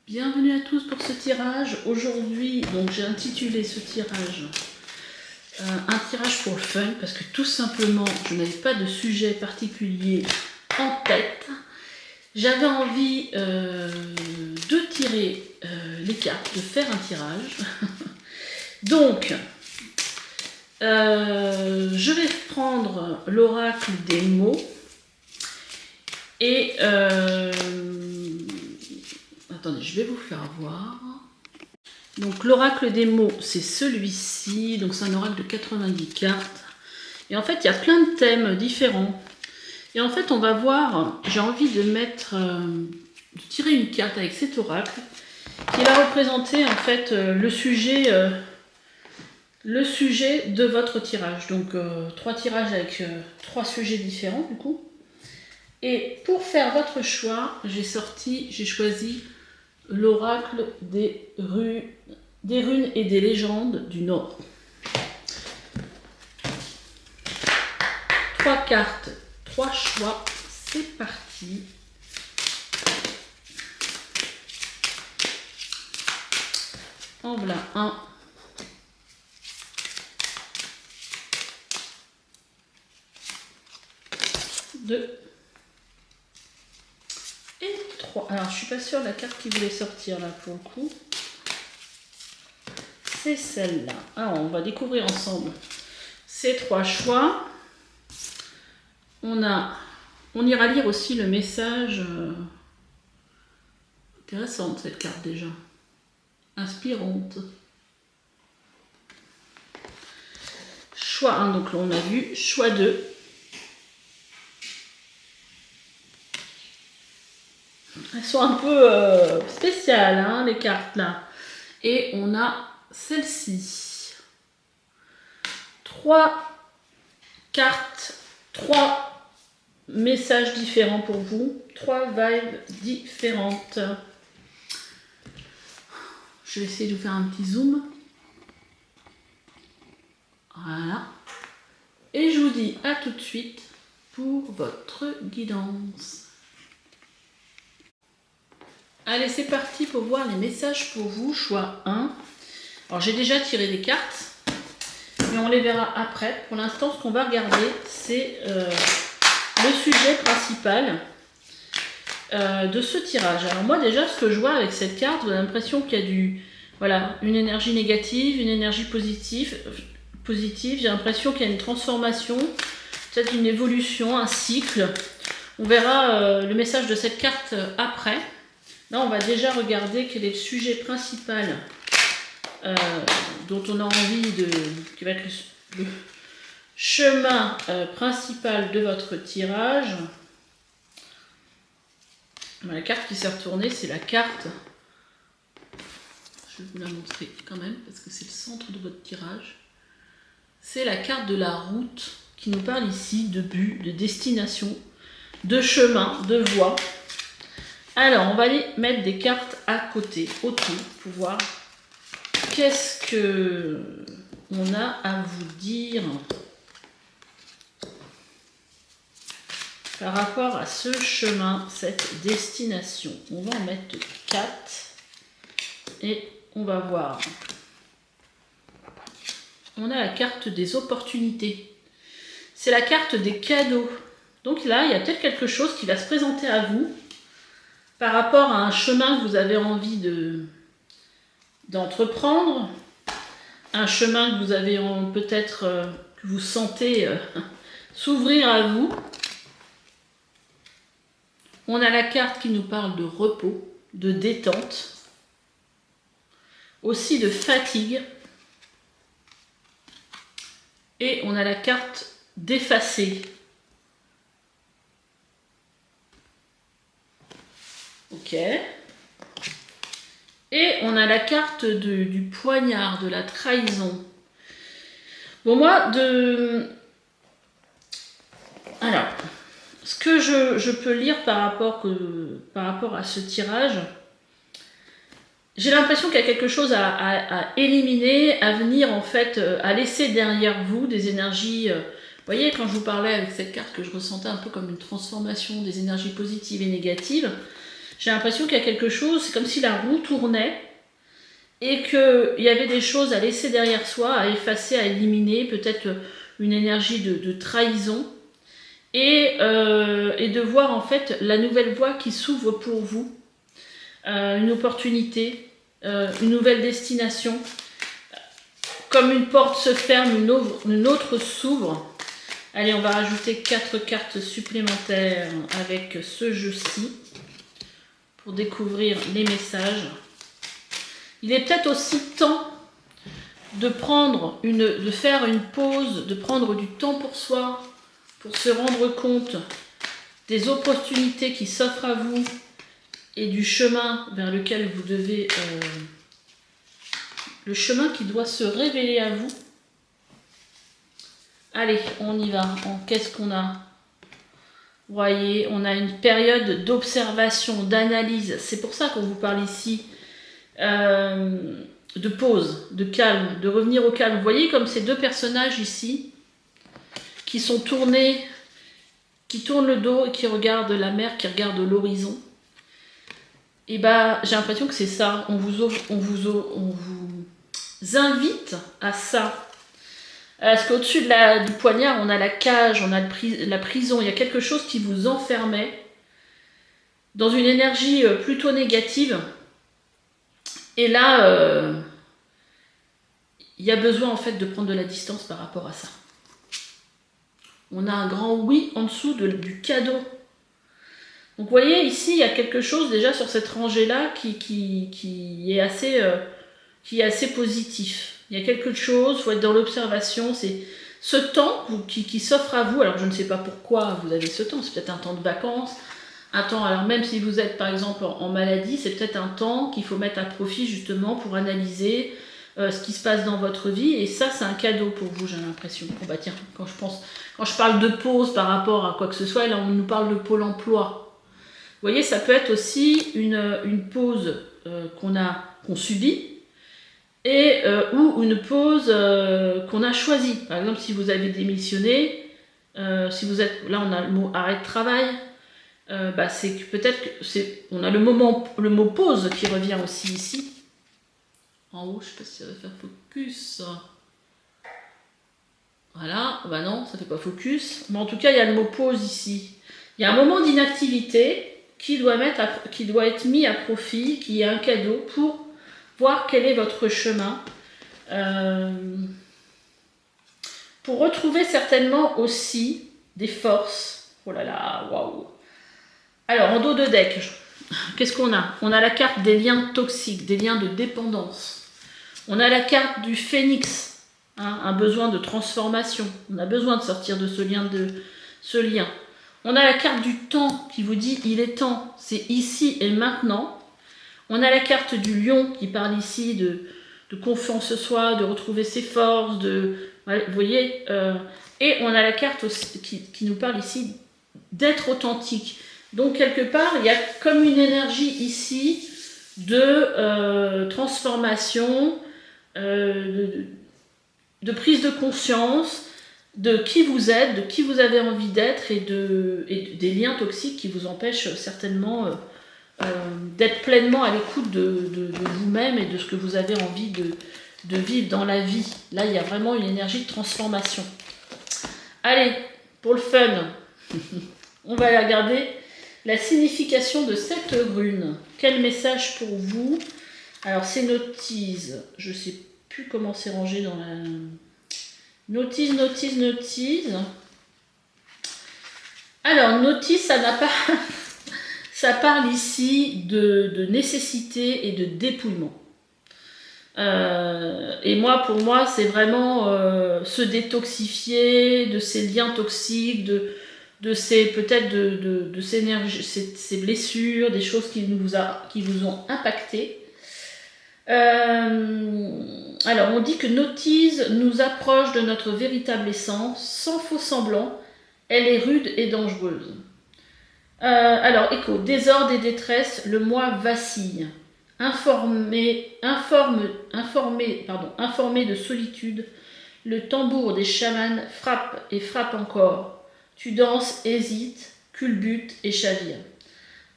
Bienvenue à tous pour ce tirage. Aujourd'hui, donc j'ai intitulé ce tirage un tirage pour le fun parce que tout simplement je n'avais pas de sujet particulier en tête. J'avais envie de tirer les cartes, de faire un tirage. Donc je vais prendre l'oracle des mots et attendez, je vais vous faire voir. Donc l'oracle des mots, c'est celui-ci. Donc c'est un oracle de 90 cartes. Et en fait, il y a plein de thèmes différents. Et en fait, on va voir, j'ai envie de mettre, de tirer une carte avec cet oracle qui va représenter en fait le sujet de votre tirage. Donc 3 tirages avec 3 sujets différents du coup. Et pour faire votre choix, j'ai choisi l'oracle des runes et des légendes du Nord. 3 cartes, 3 choix, c'est parti. En voilà un. Deux. Et 3. Alors, je suis pas sûre de la carte qui voulait sortir là pour le coup. C'est celle-là. Alors, on va découvrir ensemble ces 3 choix. On ira lire aussi le message. Intéressante cette carte déjà. Inspirante. Choix 1, donc là on a vu. Choix 2. Elles sont un peu spéciales, hein, les cartes là. Et on a celle-ci. 3 cartes, 3 messages différents pour vous. 3 vibes différentes. Je vais essayer de vous faire un petit zoom. Voilà. Et je vous dis à tout de suite pour votre guidance. Allez, c'est parti pour voir les messages pour vous, choix 1. Alors, j'ai déjà tiré des cartes, mais on les verra après. Pour l'instant, ce qu'on va regarder, c'est le sujet principal de ce tirage. Alors moi, déjà, ce que je vois avec cette carte, j'ai l'impression qu'il y a une énergie négative, une énergie positive. J'ai l'impression qu'il y a une transformation, peut-être une évolution, un cycle. On verra le message de cette carte après. Là, on va déjà regarder quel est le sujet principal dont on a envie qui va être le chemin principal de votre tirage. La carte qui s'est retournée, c'est la carte. Je vais vous la montrer quand même parce que c'est le centre de votre tirage. C'est la carte de la route qui nous parle ici de but, de destination, de chemin, de voie. Alors, on va aller mettre des cartes à côté, autour, pour voir qu'est-ce que on a à vous dire par rapport à ce chemin, cette destination. On va en mettre 4 et on va voir. On a la carte des opportunités. C'est la carte des cadeaux. Donc là, il y a peut-être quelque chose qui va se présenter à vous par rapport à un chemin que vous avez envie d'entreprendre, un chemin que vous avez peut-être que vous sentez s'ouvrir à vous. On a la carte qui nous parle de repos, de détente, aussi de fatigue. Et on a la carte d'effacer. Ok. Et on a la carte du poignard, de la trahison. Bon, moi, alors, ce que je peux lire par rapport à ce tirage, j'ai l'impression qu'il y a quelque chose à éliminer, à venir en fait, à laisser derrière vous des énergies. Vous voyez, quand je vous parlais avec cette carte que je ressentais un peu comme une transformation des énergies positives et négatives, j'ai l'impression qu'il y a quelque chose, c'est comme si la roue tournait et qu'il y avait des choses à laisser derrière soi, à effacer, à éliminer, peut-être une énergie de trahison. Et de voir en fait la nouvelle voie qui s'ouvre pour vous, une opportunité, une nouvelle destination, comme une porte se ferme, une autre s'ouvre. Allez, on va rajouter 4 cartes supplémentaires avec ce jeu-ci pour découvrir les messages. Il est peut-être aussi temps de faire une pause, de prendre du temps pour soi, pour se rendre compte des opportunités qui s'offrent à vous et du chemin vers lequel vous devez... le chemin qui doit se révéler à vous. Allez, on y va. Qu'est-ce qu'on a? Vous voyez, on a une période d'observation, d'analyse. C'est pour ça qu'on vous parle ici de pause, de calme, de revenir au calme. Vous voyez comme ces deux personnages ici qui sont tournés, qui tournent le dos et qui regardent la mer, qui regardent l'horizon. Et bah, j'ai l'impression que c'est ça. On vous invite à ça. Parce qu'au-dessus du poignard, on a la cage, on a la prison. Il y a quelque chose qui vous enfermait dans une énergie plutôt négative. Et là, il y a besoin en fait de prendre de la distance par rapport à ça. On a un grand oui en dessous du cadeau. Donc vous voyez, ici, il y a quelque chose déjà sur cette rangée-là qui est assez positif. Il y a quelque chose, il faut être dans l'observation. C'est ce temps qui s'offre à vous. Alors je ne sais pas pourquoi vous avez ce temps. C'est peut-être un temps de vacances. Un temps, alors même si vous êtes par exemple en maladie, c'est peut-être un temps qu'il faut mettre à profit justement pour analyser ce qui se passe dans votre vie. Et ça, c'est un cadeau pour vous, j'ai l'impression. Bon bah tiens, quand je parle de pause par rapport à quoi que ce soit, là on nous parle de Pôle emploi. Vous voyez, ça peut être aussi une pause qu'on subit et ou une pause qu'on a choisie. Par exemple, si vous avez démissionné, si vous êtes là, on a le mot arrêt de travail. C'est que peut-être on a le mot pause qui revient aussi ici. En haut, je ne sais pas si ça va faire focus. Voilà, bah non, ça ne fait pas focus. Mais en tout cas, il y a le mot pause ici. Il y a un moment d'inactivité qui doit être mis à profit, qui est un cadeau pour voir quel est votre chemin. Pour retrouver certainement aussi des forces. Oh là là, waouh! Alors, en dos de deck, qu'est-ce qu'on a? On a la carte des liens toxiques, des liens de dépendance. On a la carte du phénix, un besoin de transformation. On a besoin de sortir de ce lien. On a la carte du temps qui vous dit il est temps, c'est ici et maintenant. On a la carte du lion qui parle ici de confiance en soi, de retrouver ses forces, vous voyez. Et on a la carte aussi, qui nous parle ici d'être authentique. Donc quelque part, il y a comme une énergie ici de transformation, de prise de conscience, de qui vous êtes, de qui vous avez envie d'être et des liens toxiques qui vous empêchent certainement d'être pleinement à l'écoute de vous-même et de ce que vous avez envie de vivre dans la vie. Là, il y a vraiment une énergie de transformation. Allez, pour le fun, on va regarder la signification de cette rune. Quel message pour vous? Alors, c'est notice. Je ne sais plus comment c'est rangé dans la... Notice. Alors, notice, ça n'a pas... ça parle ici de nécessité et de dépouillement. Et moi, pour moi, c'est vraiment se détoxifier de ces liens toxiques, de ces peut-être de ces énergies, ces blessures, des choses qui vous ont impacté. Alors, on dit que notice nous approche de notre véritable essence, sans faux semblant. Elle est rude et dangereuse. Alors, écho, désordre et détresse, le moi vacille. Informé de solitude, le tambour des chamans frappe et frappe encore. Tu danses, hésites, culbutes et chavires.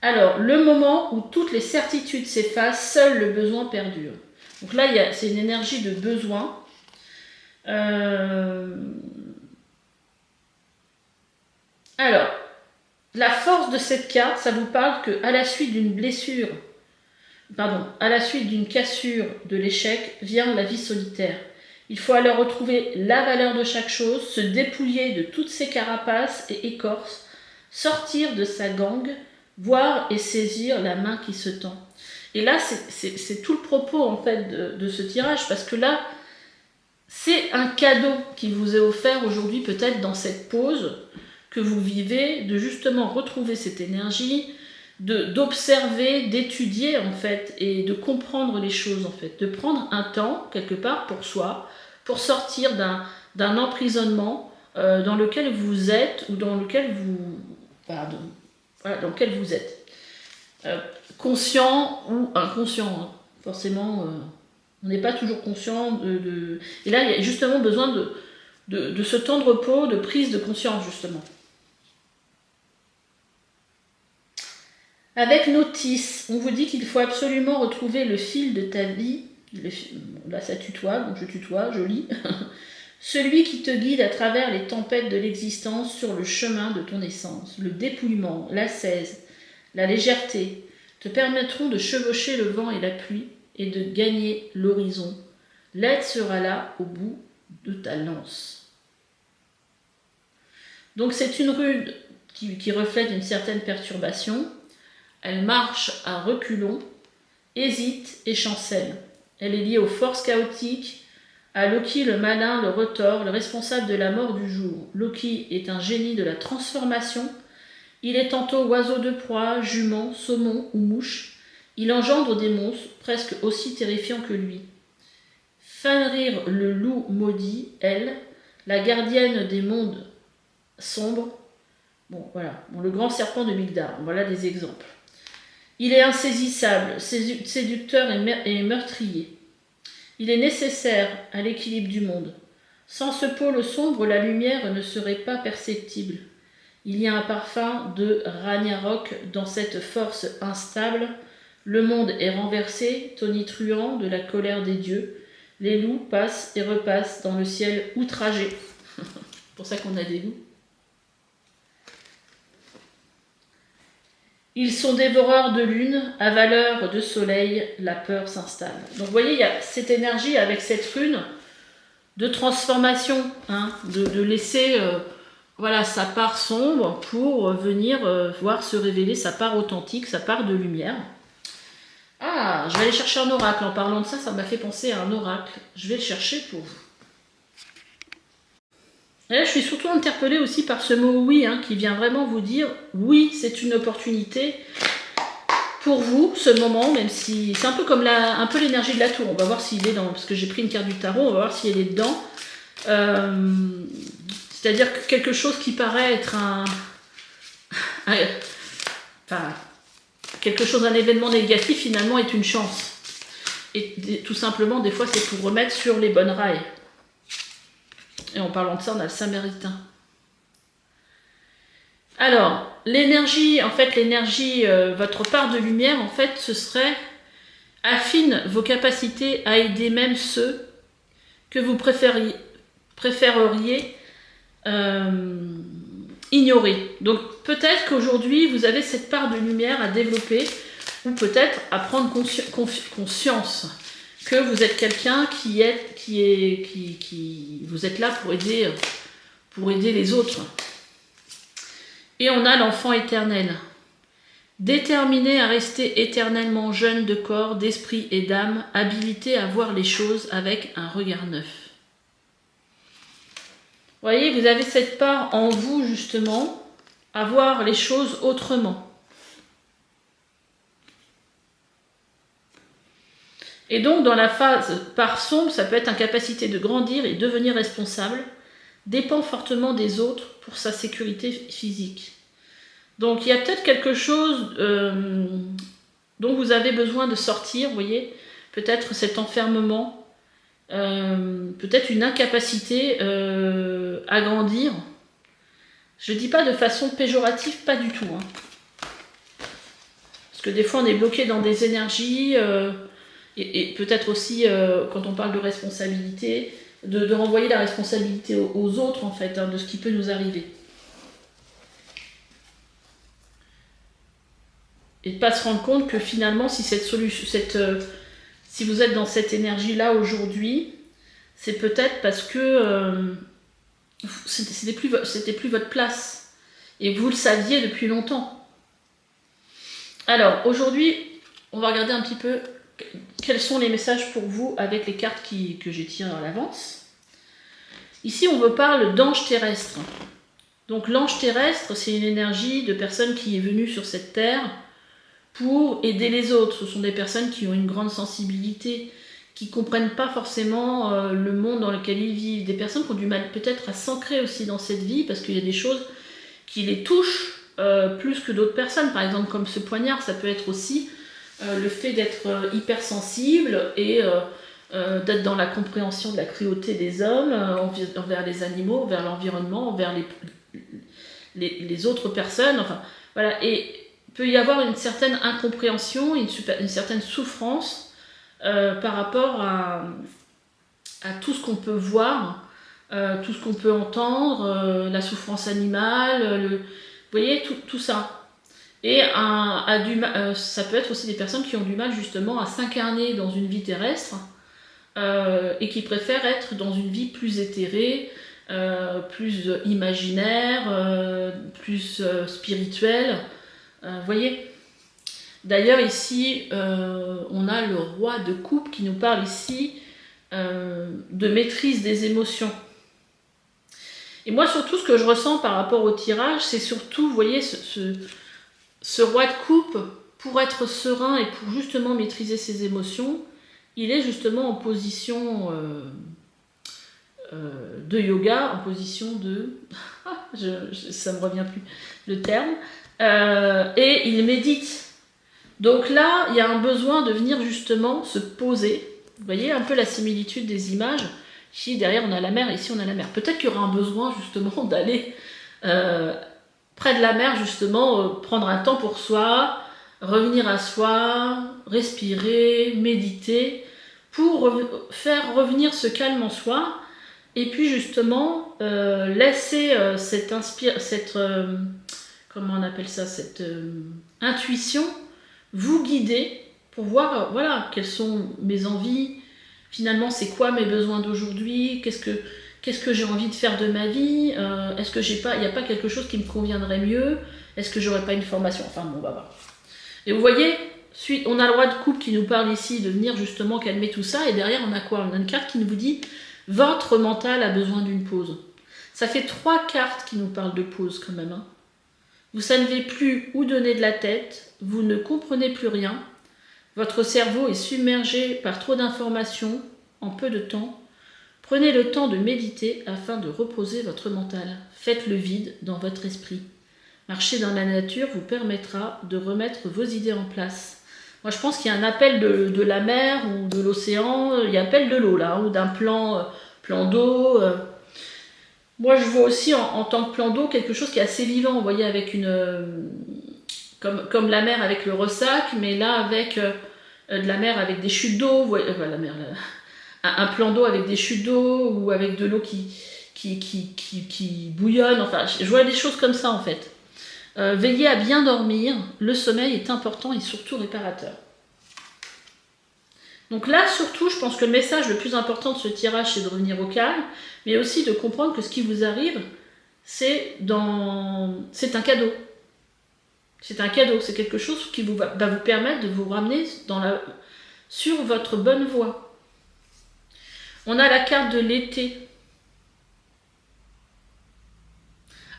Alors, le moment où toutes les certitudes s'effacent, seul le besoin perdure. Donc là, c'est une énergie de besoin. Alors, la force de cette carte, ça vous parle qu'à la suite d'une blessure, à la suite d'une cassure de l'échec, vient la vie solitaire. Il faut alors retrouver la valeur de chaque chose, se dépouiller de toutes ses carapaces et écorces, sortir de sa gangue, voir et saisir la main qui se tend. Et là, c'est tout le propos en fait de ce tirage, parce que là, c'est un cadeau qui vous est offert aujourd'hui, peut-être dans cette pause que vous vivez, de justement retrouver cette énergie, d'observer, d'étudier en fait, et de comprendre les choses en fait, de prendre un temps quelque part pour soi, pour sortir d'un emprisonnement dans lequel vous êtes ou dans lequel dans lequel vous êtes. Conscient ou inconscient, hein. Forcément, on n'est pas toujours conscient Et là, il y a justement besoin de ce temps de repos, de prise de conscience, justement. Avec notice, on vous dit qu'il faut absolument retrouver le fil de ta vie. Là, ça tutoie, donc je tutoie, je lis. Celui qui te guide à travers les tempêtes de l'existence sur le chemin de ton essence. Le dépouillement, l'ascèse, la légèreté te permettront de chevaucher le vent et la pluie et de gagner l'horizon. L'aide sera là au bout de ta lance. Donc c'est une rune qui reflète une certaine perturbation. Elle marche à reculons, hésite et chancelle. Elle est liée aux forces chaotiques, à Loki le malin, le retors, le responsable de la mort du jour. Loki est un génie de la transformation. Il est tantôt oiseau de proie, jument, saumon ou mouche. Il engendre des monstres presque aussi terrifiants que lui. Fenrir le loup maudit, elle, la gardienne des mondes sombres. Bon, voilà. Le grand serpent de Migdar. Voilà des exemples. Il est insaisissable, séducteur et meurtrier. Il est nécessaire à l'équilibre du monde. Sans ce pôle sombre, la lumière ne serait pas perceptible. Il y a un parfum de Ragnarok dans cette force instable. Le monde est renversé, tonitruant de la colère des dieux. Les loups passent et repassent dans le ciel outragé. C'est pour ça qu'on a des loups. Ils sont dévoreurs de lune, avaleurs de soleil, la peur s'installe. Donc vous voyez, il y a cette énergie avec cette rune de transformation, hein, de laisser sa part sombre pour venir voir se révéler sa part authentique, sa part de lumière. Ah, je vais aller chercher un oracle. En parlant de ça, ça m'a fait penser à un oracle. Je vais le chercher pour vous. Et là, je suis surtout interpellée aussi par ce mot oui, hein, qui vient vraiment vous dire oui, c'est une opportunité pour vous, ce moment, même si c'est un peu comme un peu l'énergie de la tour. On va voir s'il est dans, parce que j'ai pris une carte du tarot, on va voir si elle est dedans. C'est-à-dire que quelque chose qui paraît être quelque chose, un événement négatif, finalement est une chance. Et tout simplement, des fois, c'est pour remettre sur les bonnes rails. Et en parlant de ça, on a le Samaritain. Alors, l'énergie, votre part de lumière, en fait, ce serait affine vos capacités à aider même ceux que vous préféreriez ignorer. Donc, peut-être qu'aujourd'hui, vous avez cette part de lumière à développer, ou peut-être à prendre conscience que vous êtes quelqu'un qui vous êtes là pour aider les autres. Et on a l'enfant éternel, déterminé à rester éternellement jeune de corps, d'esprit et d'âme, habilité à voir les choses avec un regard neuf. Vous voyez, vous avez cette part en vous justement, à voir les choses autrement. Et donc, dans la phase part sombre, ça peut être incapacité de grandir et devenir responsable, dépend fortement des autres pour sa sécurité physique. Donc il y a peut-être quelque chose dont vous avez besoin de sortir, vous voyez, peut-être cet enfermement, peut-être une incapacité à grandir. Je ne dis pas de façon péjorative, pas du tout. Hein. Parce que des fois on est bloqué dans des énergies, et peut-être aussi quand on parle de responsabilité, de renvoyer la responsabilité aux autres en fait, hein, de ce qui peut nous arriver. Et de ne pas se rendre compte que finalement, si cette solution, si vous êtes dans cette énergie-là aujourd'hui, c'est peut-être parce que c'était plus votre place. Et vous le saviez depuis longtemps. Alors, aujourd'hui, on va regarder un petit peu quels sont les messages pour vous avec les cartes que j'ai tirées à l'avance. Ici, on me parle d'ange terrestre. Donc, l'ange terrestre, c'est une énergie de personne qui est venue sur cette terre pour aider les autres. Ce sont des personnes qui ont une grande sensibilité, qui ne comprennent pas forcément le monde dans lequel ils vivent. Des personnes qui ont du mal peut-être à s'ancrer aussi dans cette vie, parce qu'il y a des choses qui les touchent plus que d'autres personnes. Par exemple, comme ce poignard, ça peut être aussi le fait d'être hypersensible et d'être dans la compréhension de la cruauté des hommes envers les animaux, envers l'environnement, envers les autres personnes. Enfin, voilà. Et peut y avoir une certaine incompréhension, une certaine souffrance par rapport à tout ce qu'on peut voir, tout ce qu'on peut entendre, la souffrance animale, vous voyez, tout ça. Et ça peut être aussi des personnes qui ont du mal justement à s'incarner dans une vie terrestre et qui préfèrent être dans une vie plus éthérée, plus imaginaire, plus spirituelle. Vous voyez, d'ailleurs ici on a le roi de coupe qui nous parle ici de maîtrise des émotions. Et moi surtout ce que je ressens par rapport au tirage, c'est surtout, vous voyez, ce roi de coupe, pour être serein et pour justement maîtriser ses émotions, il est justement en position de yoga, en position de... ça me revient plus le terme. Et il médite. Donc là, il y a un besoin de venir justement se poser. Vous voyez un peu la similitude des images. Ici, derrière, on a la mer, ici, on a la mer. Peut-être qu'il y aura un besoin justement d'aller près de la mer, justement, prendre un temps pour soi, revenir à soi, respirer, méditer, pour faire revenir ce calme en soi. Et puis justement, laisser cette comment on appelle ça, cette intuition vous guider pour voir voilà, quelles sont mes envies, finalement c'est quoi mes besoins d'aujourd'hui, qu'est-ce que j'ai envie de faire de ma vie, est-ce que il n'y a pas quelque chose qui me conviendrait mieux, est-ce que j'aurais pas une formation, enfin bon, bah voilà. Et vous voyez, on a le roi de coupe qui nous parle ici de venir justement calmer tout ça, et derrière on a quoi? On a une carte qui nous dit votre mental a besoin d'une pause. Ça fait 3 cartes qui nous parlent de pause quand même, hein. Vous ne savez plus où donner de la tête, vous ne comprenez plus rien, votre cerveau est submergé par trop d'informations en peu de temps. Prenez le temps de méditer afin de reposer votre mental. Faites le vide dans votre esprit. Marcher dans la nature vous permettra de remettre vos idées en place. Moi je pense qu'il y a un appel de la mer ou de l'océan, il y a un appel de l'eau là, ou d'un plan d'eau. Moi, je vois aussi en tant que plan d'eau quelque chose qui est assez vivant, vous voyez, avec comme la mer avec le ressac, mais là avec de la mer avec des chutes d'eau, un plan d'eau avec des chutes d'eau ou avec de l'eau qui bouillonne. Enfin, je vois des choses comme ça en fait. Veillez à bien dormir, le sommeil est important et surtout réparateur. Donc là, surtout, je pense que le message le plus important de ce tirage, c'est de revenir au calme, mais aussi de comprendre que ce qui vous arrive, c'est un cadeau. C'est un cadeau, c'est quelque chose qui va vous permettre de vous ramener sur votre bonne voie. On a la carte de l'été.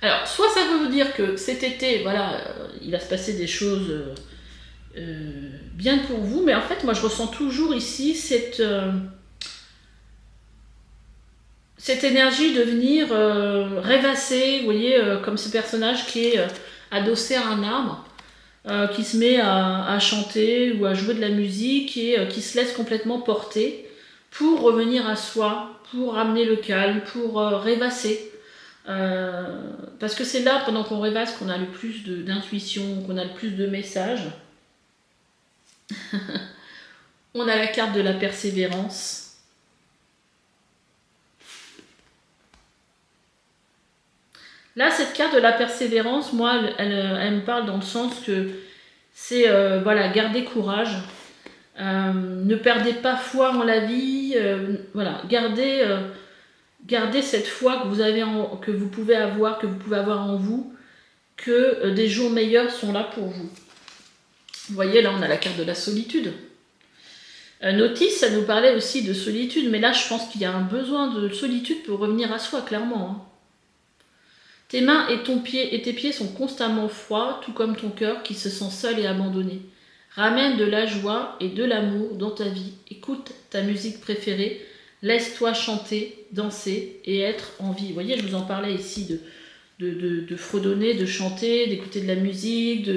Alors, soit ça veut vous dire que cet été, voilà, il va se passer des choses bien pour vous, mais en fait, moi, je ressens toujours ici cette énergie de venir rêvasser, vous voyez, comme ce personnage qui est adossé à un arbre, qui se met à chanter ou à jouer de la musique et qui se laisse complètement porter pour revenir à soi, pour ramener le calme, pour rêvasser. Parce que c'est là, pendant qu'on rêvasse, qu'on a le plus d'intuition, qu'on a le plus de messages. On a la carte de la persévérance. Là, cette carte de la persévérance, moi, elle me parle dans le sens que c'est, voilà, garder courage. Ne perdez pas foi en la vie. Voilà, gardez cette foi que vous avez que vous pouvez avoir en vous, que des jours meilleurs sont là pour vous. Vous voyez, là, on a la carte de la solitude. Notice, ça nous parlait aussi de solitude, mais là, je pense qu'il y a un besoin de solitude pour revenir à soi, clairement. Hein. Tes mains et tes pieds sont constamment froids, tout comme ton cœur qui se sent seul et abandonné. Ramène de la joie et de l'amour dans ta vie. Écoute ta musique préférée. Laisse-toi chanter, danser et être en vie. Vous voyez, je vous en parlais ici de fredonner, de chanter, d'écouter de la musique.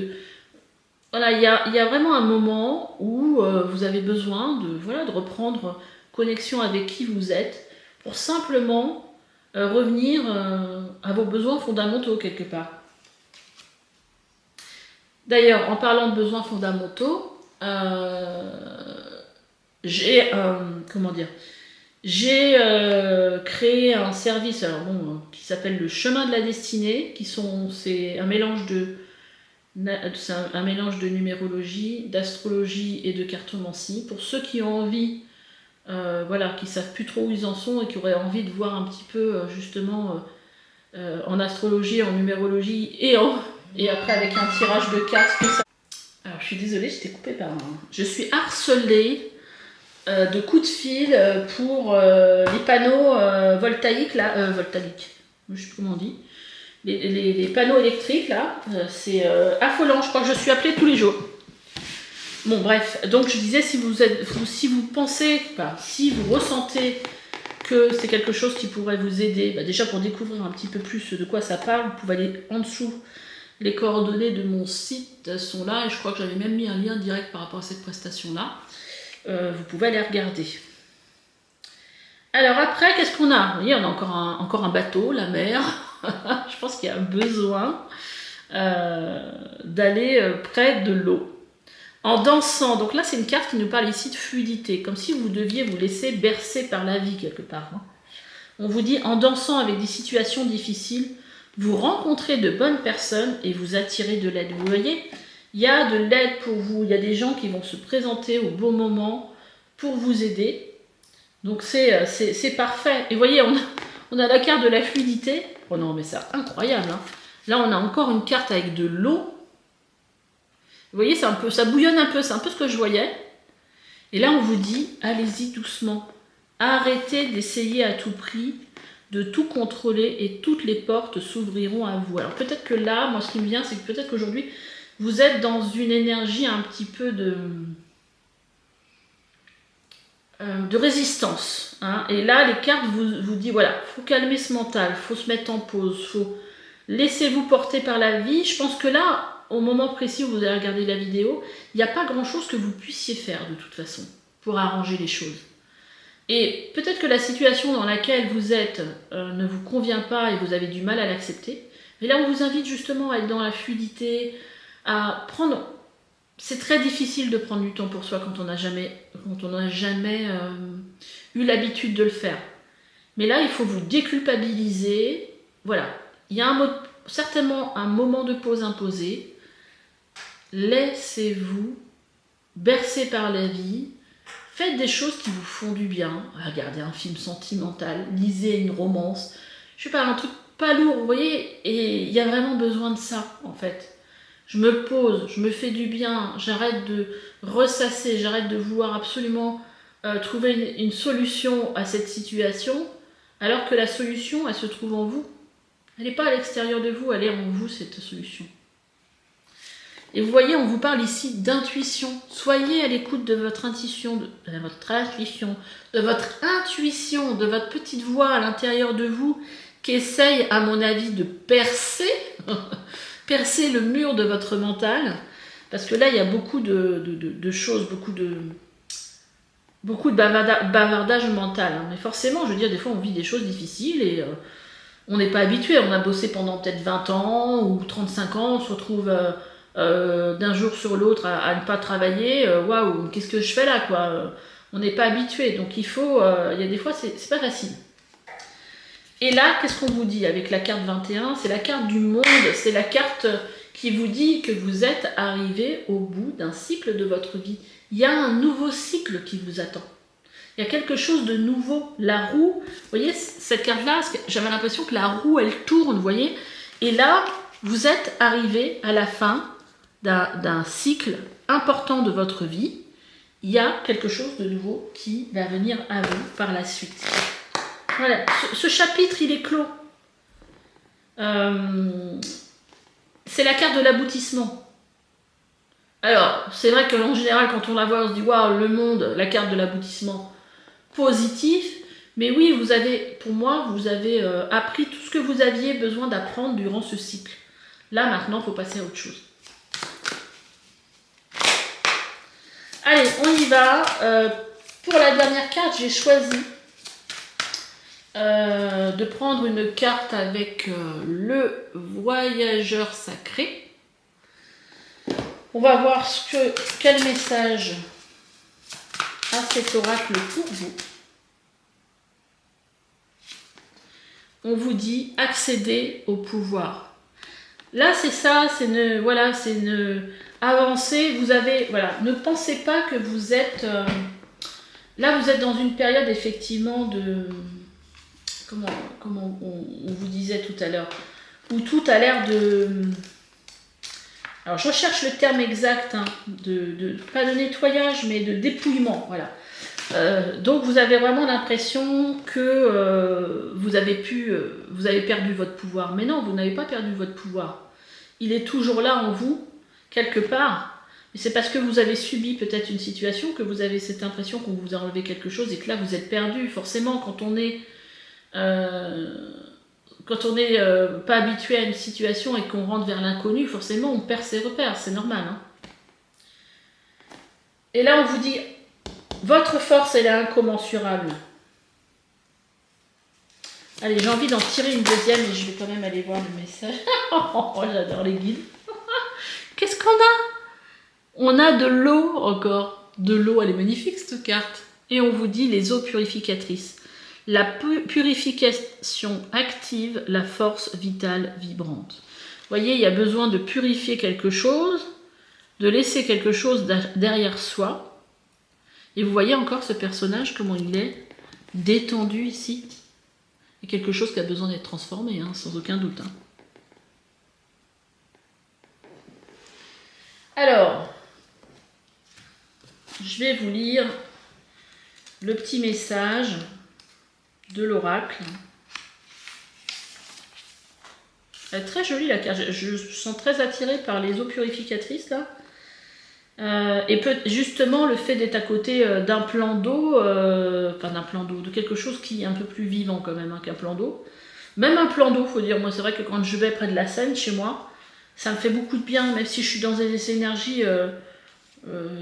Voilà, il y a vraiment un moment où vous avez besoin de reprendre connexion avec qui vous êtes pour simplement revenir à vos besoins fondamentaux quelque part. D'ailleurs, en parlant de besoins fondamentaux, j'ai créé un service qui s'appelle le chemin de la destinée, c'est un mélange de numérologie, d'astrologie et de cartomancie. Pour ceux qui ont envie, qui savent plus trop où ils en sont et qui auraient envie de voir un petit peu justement en astrologie, en numérologie et après avec un tirage de cartes. Alors je suis désolée, j'étais coupée par je suis harcelée de coups de fil pour les panneaux voltaïques là, voltaïques, je sais plus comment on dit. Les panneaux électriques là, c'est affolant, je crois que je suis appelée tous les jours. Bon bref, donc je disais, si vous ressentez que c'est quelque chose qui pourrait vous aider, déjà pour découvrir un petit peu plus de quoi ça parle, vous pouvez aller en dessous, les coordonnées de mon site sont là, et je crois que j'avais même mis un lien direct par rapport à cette prestation là, vous pouvez aller regarder. Alors après, qu'est-ce qu'on a? Vous voyez, on a encore un bateau, la mer. Je pense qu'il y a besoin d'aller près de l'eau. En dansant, donc là c'est une carte qui nous parle ici de fluidité, comme si vous deviez vous laisser bercer par la vie quelque part. Hein. On vous dit, en dansant avec des situations difficiles, vous rencontrez de bonnes personnes et vous attirez de l'aide. Vous voyez, il y a de l'aide pour vous, il y a des gens qui vont se présenter au bon moment pour vous aider. Donc c'est parfait. Et vous voyez, on a la carte de la fluidité. Oh non, mais c'est incroyable. Hein. Là, on a encore une carte avec de l'eau. Vous voyez, ça bouillonne un peu, c'est un peu ce que je voyais. Et là, on vous dit, allez-y doucement. Arrêtez d'essayer à tout prix de tout contrôler et toutes les portes s'ouvriront à vous. Alors peut-être que là, moi ce qui me vient, c'est que peut-être qu'aujourd'hui, vous êtes dans une énergie un petit peu de résistance. Hein. Et là, les cartes vous disent, voilà, il faut calmer ce mental, il faut se mettre en pause, faut laissez-vous porter par la vie. Je pense que là, au moment précis où vous allez regarder la vidéo, il n'y a pas grand-chose que vous puissiez faire de toute façon pour arranger les choses. Et peut-être que la situation dans laquelle vous êtes ne vous convient pas et vous avez du mal à l'accepter. Mais là, on vous invite justement à être dans la fluidité, à prendre... C'est très difficile de prendre du temps pour soi quand on n'a jamais eu l'habitude de le faire. Mais là, il faut vous déculpabiliser. Voilà, il y a certainement un moment de pause imposé. Laissez-vous bercer par la vie. Faites des choses qui vous font du bien. Regardez un film sentimental, lisez une romance. Je sais pas, un truc pas lourd, vous voyez. Et il y a vraiment besoin de ça, en fait. Je me pose, je me fais du bien, j'arrête de ressasser, j'arrête de vouloir absolument trouver une solution à cette situation, alors que la solution, elle se trouve en vous. Elle n'est pas à l'extérieur de vous, elle est en vous, cette solution. Et vous voyez, on vous parle ici d'intuition. Soyez à l'écoute de votre intuition, de votre petite voix à l'intérieur de vous, qui essaye, à mon avis, de percer percer le mur de votre mental, parce que là, il y a beaucoup de choses, beaucoup de bavardage mental. Hein. Mais forcément, je veux dire, des fois, on vit des choses difficiles et on n'est pas habitué. On a bossé pendant peut-être 20 ans ou 35 ans, on se retrouve d'un jour sur l'autre à ne pas travailler. Waouh, qu'est-ce que je fais là, quoi? On n'est pas habitué. Donc, il faut... il y a des fois, c'est pas facile. Et là, qu'est-ce qu'on vous dit avec la carte 21? C'est la carte du monde, c'est la carte qui vous dit que vous êtes arrivé au bout d'un cycle de votre vie. Il y a un nouveau cycle qui vous attend. Il y a quelque chose de nouveau. La roue, vous voyez, cette carte-là, j'avais l'impression que la roue, elle tourne, vous voyez. Et là, vous êtes arrivé à la fin d'un cycle important de votre vie. Il y a quelque chose de nouveau qui va venir à vous par la suite. Voilà, ce chapitre, il est clos. C'est la carte de l'aboutissement. Alors, c'est vrai qu'en général, quand on la voit, on se dit « Waouh, le monde, la carte de l'aboutissement positif ». Mais oui, vous avez, pour moi, vous avez appris tout ce que vous aviez besoin d'apprendre durant ce cycle. Là, maintenant, il faut passer à autre chose. Allez, on y va. Pour la dernière carte, j'ai choisi de prendre une carte avec le voyageur sacré. On va voir quel message a cet oracle pour vous. On vous dit accéder au pouvoir. Là, c'est ça, c'est une avancée. Vous avez, voilà, ne pensez pas que vous êtes là, vous êtes dans une période effectivement de comment on vous disait tout à l'heure, où tout a l'air de... Alors, je recherche le terme exact, hein, pas de nettoyage, mais de dépouillement, voilà. Donc, vous avez vraiment l'impression que vous avez perdu votre pouvoir. Mais non, vous n'avez pas perdu votre pouvoir. Il est toujours là en vous, quelque part. Mais c'est parce que vous avez subi peut-être une situation que vous avez cette impression qu'on vous a enlevé quelque chose et que là, vous êtes perdu. Forcément, quand on est pas habitué à une situation et qu'on rentre vers l'inconnu, forcément on perd ses repères, c'est normal. Hein. Et là on vous dit, votre force elle est incommensurable. Allez, j'ai envie d'en tirer une deuxième et je vais quand même aller voir le message. Oh, j'adore les guides. Qu'est-ce qu'on a? On a de l'eau encore. De l'eau, elle est magnifique cette carte. Et on vous dit les eaux purificatrices. La purification active la force vitale vibrante. Vous voyez, il y a besoin de purifier quelque chose, de laisser quelque chose derrière soi. Et vous voyez encore ce personnage, comment il est détendu ici. Il y a quelque chose qui a besoin d'être transformé, hein, sans aucun doute. Hein. Alors, je vais vous lire le petit message de l'oracle. Elle est très jolie la carte, je me sens très attirée par les eaux purificatrices là. Et justement le fait d'être à côté d'un plan d'eau, enfin d'un plan d'eau, de quelque chose qui est un peu plus vivant quand même hein, qu'un plan d'eau. Même un plan d'eau, faut dire, moi c'est vrai que quand je vais près de la Seine chez moi, ça me fait beaucoup de bien, même si je suis dans des énergies,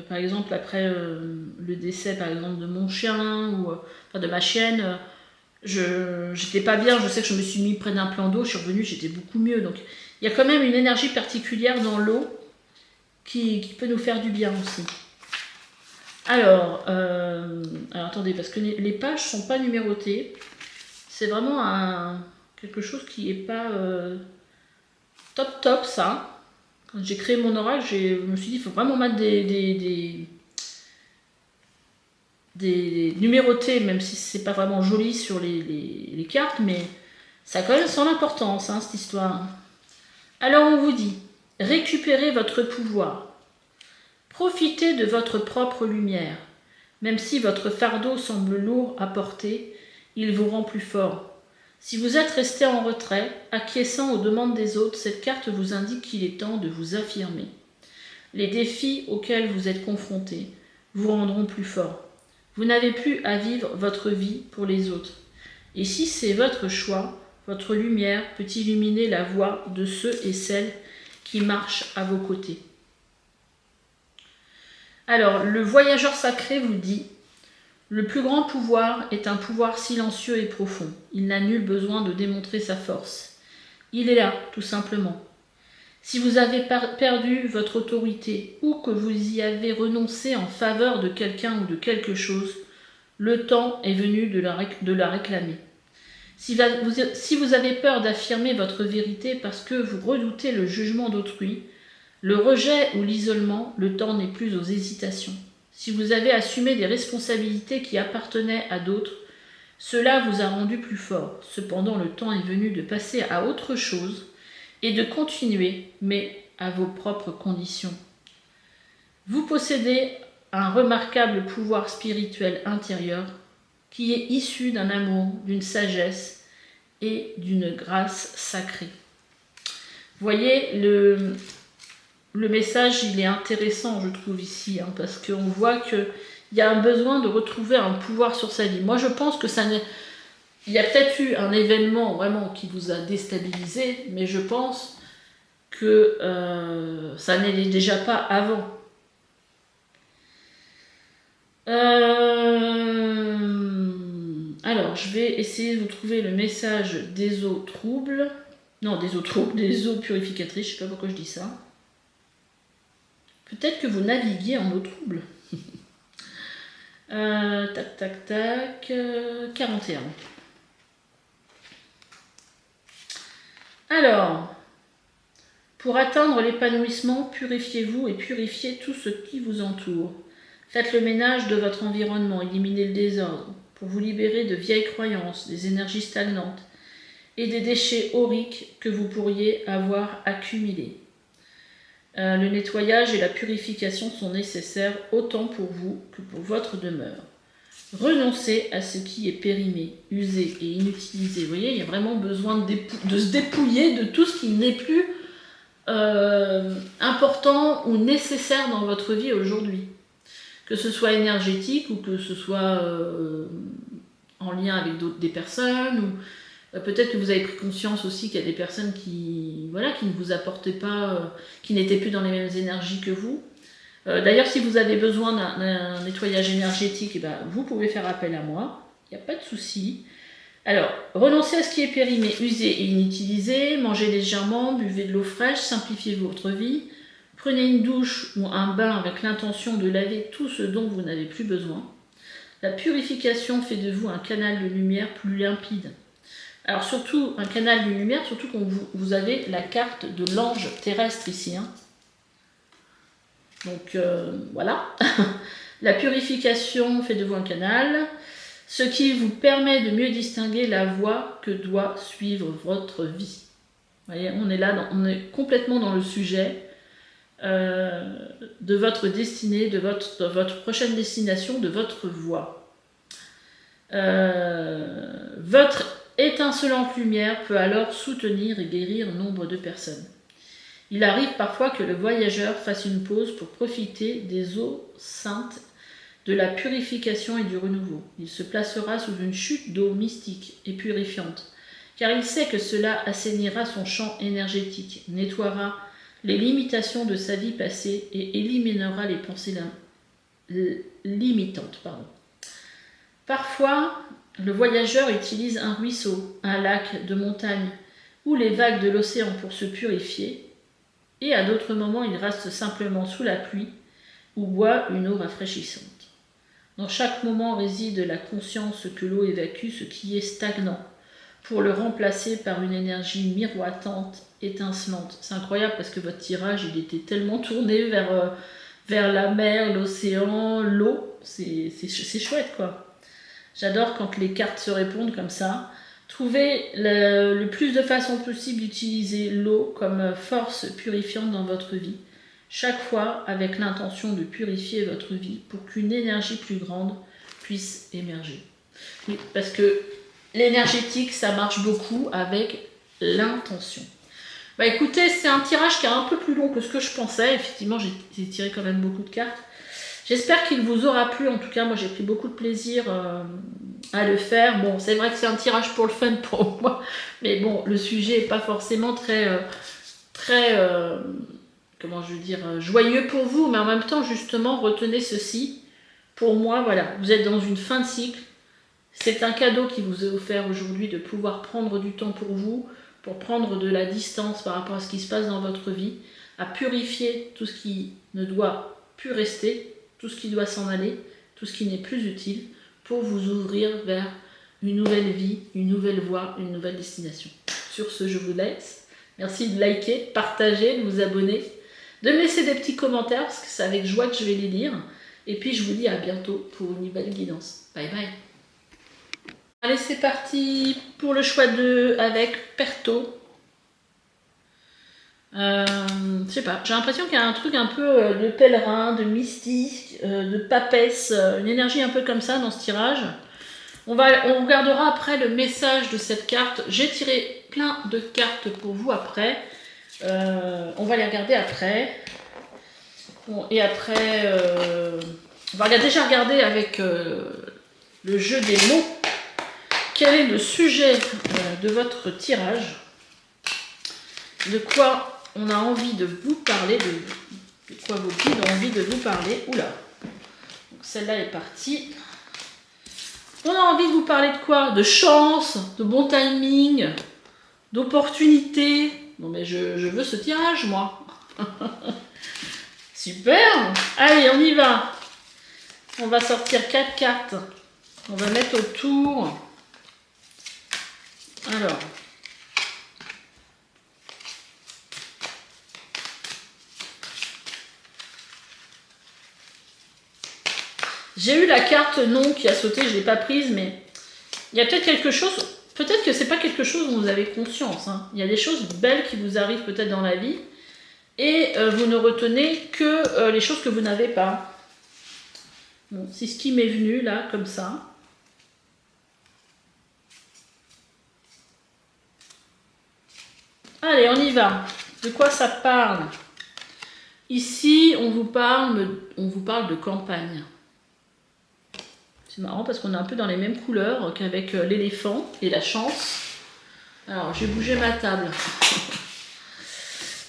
par exemple après le décès par exemple de mon chien ou enfin, de ma chienne. J'étais pas bien, je sais que je me suis mis près d'un plan d'eau, je suis revenue, j'étais beaucoup mieux. Donc il y a quand même une énergie particulière dans l'eau qui peut nous faire du bien aussi. Alors attendez, parce que les pages sont pas numérotées. C'est vraiment quelque chose qui est pas top ça. Quand j'ai créé mon oracle, je me suis dit il faut vraiment mettre des numérotés, même si c'est pas vraiment joli sur les cartes, mais ça a quand même son importance, hein, cette histoire. Alors on vous dit, récupérez votre pouvoir, profitez de votre propre lumière, même si votre fardeau semble lourd à porter, il vous rend plus fort. Si vous êtes resté en retrait, acquiesçant aux demandes des autres, cette carte vous indique qu'il est temps de vous affirmer. Les défis auxquels vous êtes confrontés vous rendront plus fort. Vous n'avez plus à vivre votre vie pour les autres. Et si c'est votre choix, votre lumière peut illuminer la voie de ceux et celles qui marche à vos côtés. Alors, le voyageur sacré vous dit: le plus grand pouvoir est un pouvoir silencieux et profond. Il n'a nul besoin de démontrer sa force. Il est là, tout simplement. Si vous avez perdu votre autorité ou que vous y avez renoncé en faveur de quelqu'un ou de quelque chose, le temps est venu de la réclamer. Si vous avez peur d'affirmer votre vérité parce que vous redoutez le jugement d'autrui, le rejet ou l'isolement, le temps n'est plus aux hésitations. Si vous avez assumé des responsabilités qui appartenaient à d'autres, cela vous a rendu plus fort. Cependant, le temps est venu de passer à autre chose et de continuer, mais à vos propres conditions. Vous possédez un remarquable pouvoir spirituel intérieur qui est issu d'un amour, d'une sagesse et d'une grâce sacrée. Vous voyez, le message, il est intéressant, je trouve, ici, parce qu'on voit qu'il y a un besoin de retrouver un pouvoir sur sa vie. Moi, je pense que il y a peut-être eu un événement vraiment qui vous a déstabilisé, mais je pense que ça n'était déjà pas avant. Alors, je vais essayer de vous trouver le message des eaux troubles. Non, des eaux troubles, des eaux purificatrices, je ne sais pas pourquoi je dis ça. Peut-être que vous naviguez en eau trouble. Tac, tac, tac. 41. Alors, pour atteindre l'épanouissement, purifiez-vous et purifiez tout ce qui vous entoure. Faites le ménage de votre environnement, éliminez le désordre, pour vous libérer de vieilles croyances, des énergies stagnantes et des déchets auriques que vous pourriez avoir accumulés. Le nettoyage et la purification sont nécessaires autant pour vous que pour votre demeure. Renoncez à ce qui est périmé, usé et inutilisé. Vous voyez, il y a vraiment besoin de se dépouiller de tout ce qui n'est plus important ou nécessaire dans votre vie aujourd'hui. Que ce soit énergétique ou que ce soit en lien avec des personnes, ou peut-être que vous avez pris conscience aussi qu'il y a des personnes qui ne vous apportaient pas, qui n'étaient plus dans les mêmes énergies que vous. D'ailleurs, si vous avez besoin d'un nettoyage énergétique, vous pouvez faire appel à moi, il n'y a pas de souci. Alors, renoncez à ce qui est périmé, usé et inutilisé, mangez légèrement, buvez de l'eau fraîche, simplifiez votre vie. Prenez une douche ou un bain avec l'intention de laver tout ce dont vous n'avez plus besoin. La purification fait de vous un canal de lumière plus limpide. Alors surtout, un canal de lumière, surtout quand vous avez la carte de l'ange terrestre ici. Donc voilà. La purification fait de vous un canal, ce qui vous permet de mieux distinguer la voie que doit suivre votre vie. Vous voyez, on est complètement dans le sujet de votre destinée, de votre prochaine destination, de votre voie. Votre étincelante lumière peut alors soutenir et guérir nombre de personnes. Il arrive parfois que le voyageur fasse une pause pour profiter des eaux saintes, de la purification et du renouveau. Il se placera sous une chute d'eau mystique et purifiante, car il sait que cela assainira son champ énergétique, nettoiera les limitations de sa vie passée et éliminera les pensées limitantes. Parfois, le voyageur utilise un ruisseau, un lac de montagne ou les vagues de l'océan pour se purifier, et à d'autres moments, il reste simplement sous la pluie ou boit une eau rafraîchissante. Dans chaque moment réside la conscience que l'eau évacue ce qui est stagnant, pour le remplacer par une énergie miroitante, étincelante. C'est incroyable parce que votre tirage, il était tellement tourné vers la mer, l'océan, l'eau. C'est chouette, quoi. J'adore quand les cartes se répondent comme ça. Trouvez le plus de façons possible d'utiliser l'eau comme force purifiante dans votre vie, chaque fois avec l'intention de purifier votre vie pour qu'une énergie plus grande puisse émerger. Oui, parce que l'énergétique, ça marche beaucoup avec l'intention. Écoutez, c'est un tirage qui est un peu plus long que ce que je pensais. Effectivement, j'ai tiré quand même beaucoup de cartes. J'espère qu'il vous aura plu. En tout cas, moi, j'ai pris beaucoup de plaisir à le faire. Bon, c'est vrai que c'est un tirage pour le fun pour moi. Mais bon, le sujet n'est pas forcément très très, comment je veux dire, joyeux pour vous, mais en même temps, justement, retenez ceci. Pour moi, voilà, vous êtes dans une fin de cycle. C'est un cadeau qui vous est offert aujourd'hui de pouvoir prendre du temps pour vous, pour prendre de la distance par rapport à ce qui se passe dans votre vie, à purifier tout ce qui ne doit plus rester, tout ce qui doit s'en aller, tout ce qui n'est plus utile, pour vous ouvrir vers une nouvelle vie, une nouvelle voie, une nouvelle destination. Sur ce, je vous laisse. Merci de liker, partager, de vous abonner, de me laisser des petits commentaires, parce que c'est avec joie que je vais les lire. Et puis, je vous dis à bientôt pour une nouvelle guidance. Bye bye. Allez, c'est parti pour le choix 2 avec Perto. Je sais pas, j'ai l'impression qu'il y a un truc un peu de pèlerin, de mystique, de papesse, une énergie un peu comme ça dans ce tirage. On regardera après le message de cette carte. J'ai tiré plein de cartes pour vous après. On va les regarder après. Bon, et après, on va déjà regarder avec le jeu des mots. Quel est le sujet de votre tirage? De quoi on a envie de vous parler, de quoi vos guides ont envie de vous parler. Oula, celle-là est partie. On a envie de vous parler de quoi? De chance, de bon timing, d'opportunité. Non mais je veux ce tirage, moi. Super. Allez, on y va. On va sortir 4 cartes. On va mettre autour. Alors. J'ai eu la carte non qui a sauté, je ne l'ai pas prise, mais il y a peut-être quelque chose, peut-être que c'est pas quelque chose dont vous avez conscience. Hein. Il y a des choses belles qui vous arrivent peut-être dans la vie et vous ne retenez que les choses que vous n'avez pas. Bon, c'est ce qui m'est venu là, comme ça. Allez, on y va. De quoi ça parle? Ici, on vous parle de campagne. C'est marrant parce qu'on est un peu dans les mêmes couleurs qu'avec l'éléphant et la chance. Alors, j'ai bougé ma table.